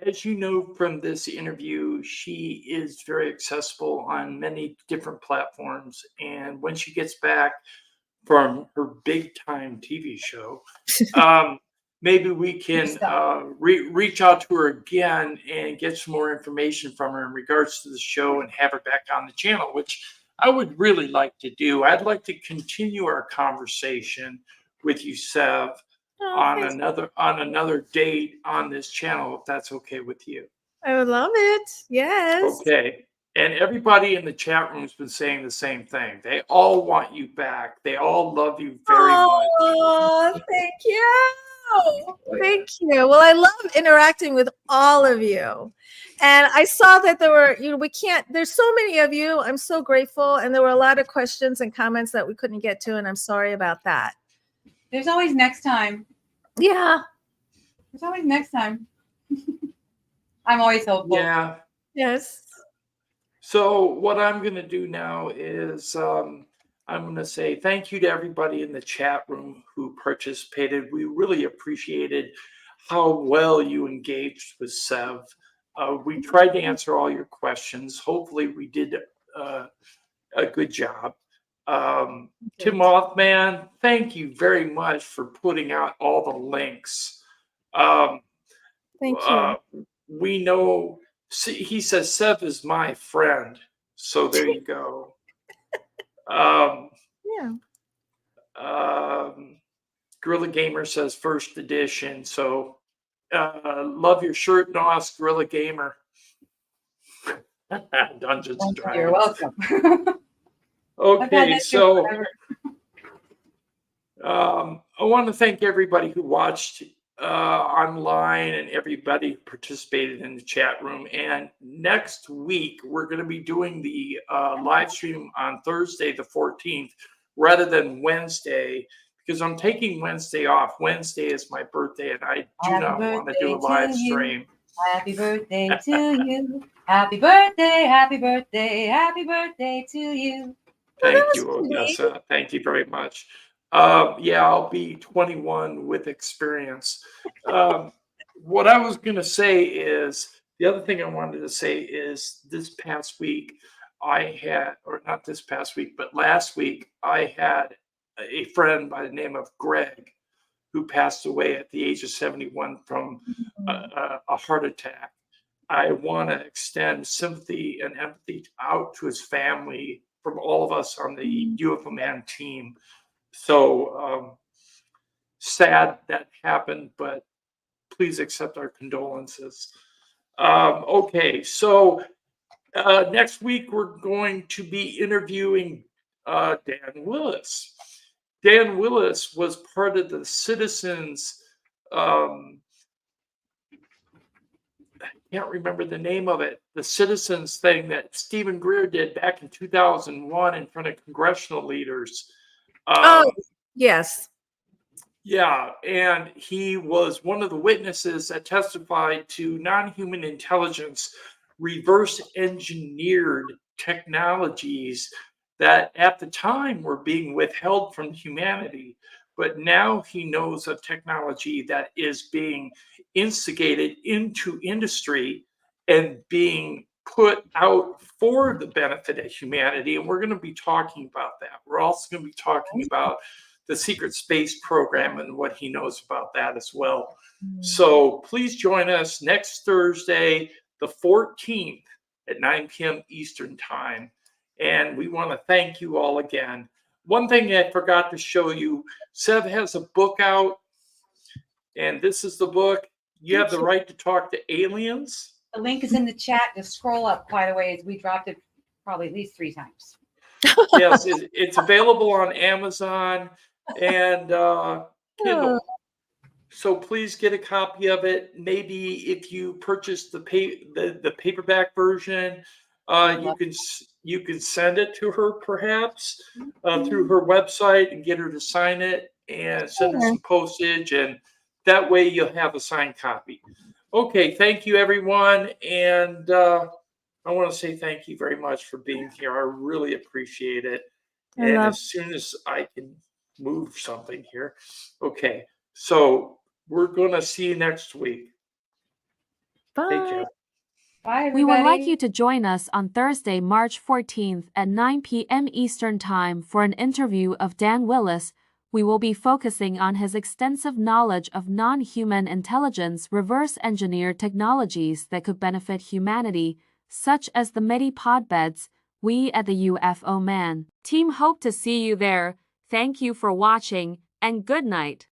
As you know from this interview, she is very accessible on many different platforms. And when she gets back from her big time TV show, maybe we can reach out to her again and get some more information from her in regards to the show and have her back on the channel, which I would really like to do. I'd like to continue our conversation with you, Sev, on another date on this channel, if that's okay with you. I would love it. Yes. Okay. And everybody in the chat room has been saying the same thing. They all want you back. They all love you very much. Oh, thank you. Oh, thank you. Well, I love interacting with all of you. And I saw that there were, there's so many of you. I'm so grateful. And there were a lot of questions and comments that we couldn't get to. And I'm sorry about that. There's always next time. Yeah. There's always next time. I'm always hopeful. Yeah. Yes. So what I'm going to do now is I'm going to say thank you to everybody in the chat room who participated. We really appreciated how well you engaged with SEV. We tried to answer all your questions. Hopefully we did a good job. Tim Mothman, thank you very much for putting out all the links. Thank you. We know, see, he says Sev is my friend. So there you go. Yeah. Gorilla Gamer says first edition. So love your shirt, Nos, Gorilla Gamer. Dungeons and Dragons. You're welcome. Okay, so I want to thank everybody who watched online and everybody who participated in the chat room. And next week, we're going to be doing the live stream on Thursday, the 14th, rather than Wednesday, because I'm taking Wednesday off. Wednesday is my birthday, and I do not want to do a live stream. Happy birthday to you. Happy birthday, happy birthday, happy birthday to you. Thank you, Odessa. Thank you very much. Yeah, I'll be 21 with experience. What I was going to say is, the other thing I wanted to say is this past week, I had, or not this past week, but last week, I had a friend by the name of Greg who passed away at the age of 71 from a heart attack. I want to extend sympathy and empathy out to his family from all of us on the UFO Man team. So sad that happened, but please accept our condolences. Okay, so next week we're going to be interviewing Dan Willis. Dan Willis was part of the Citizens, I can't remember the name of it, the Citizens thing that Stephen Greer did back in 2001 in front of congressional leaders. Yes. Yeah, and he was one of the witnesses that testified to non-human intelligence reverse engineered technologies that at the time were being withheld from humanity. But now he knows of technology that is being instigated into industry and being put out for the benefit of humanity. And we're going to be talking about that. We're also going to be talking about the secret space program and what he knows about that as well. So please join us next Thursday, the 14th at 9 p.m. Eastern time. And we want to thank you all again. One thing I forgot to show you, Sev has a book out, and this is the book. You have the right to talk to aliens. The link is in the chat. Just scroll up quite a ways. We dropped it probably at least 3 times. Yes, it's available on Amazon and Kindle. So please get a copy of it. Maybe if you purchase the paperback version, you can send it to her perhaps through her website and get her to sign it and send her some postage, and that way you'll have a signed copy. Okay, thank you everyone, and I want to say thank you very much for being here. I really appreciate it. And as soon as I can move something here. Okay, so we're going to see you next week. Bye. Take care. Bye, everybody. We would like you to join us on Thursday, March 14th at 9 p.m. Eastern Time for an interview of Dan Willis. We will be focusing on his extensive knowledge of non-human intelligence reverse-engineered technologies that could benefit humanity, such as the MIDI pod beds. We at the UFO Man team hope to see you there. Thank you for watching, and good night.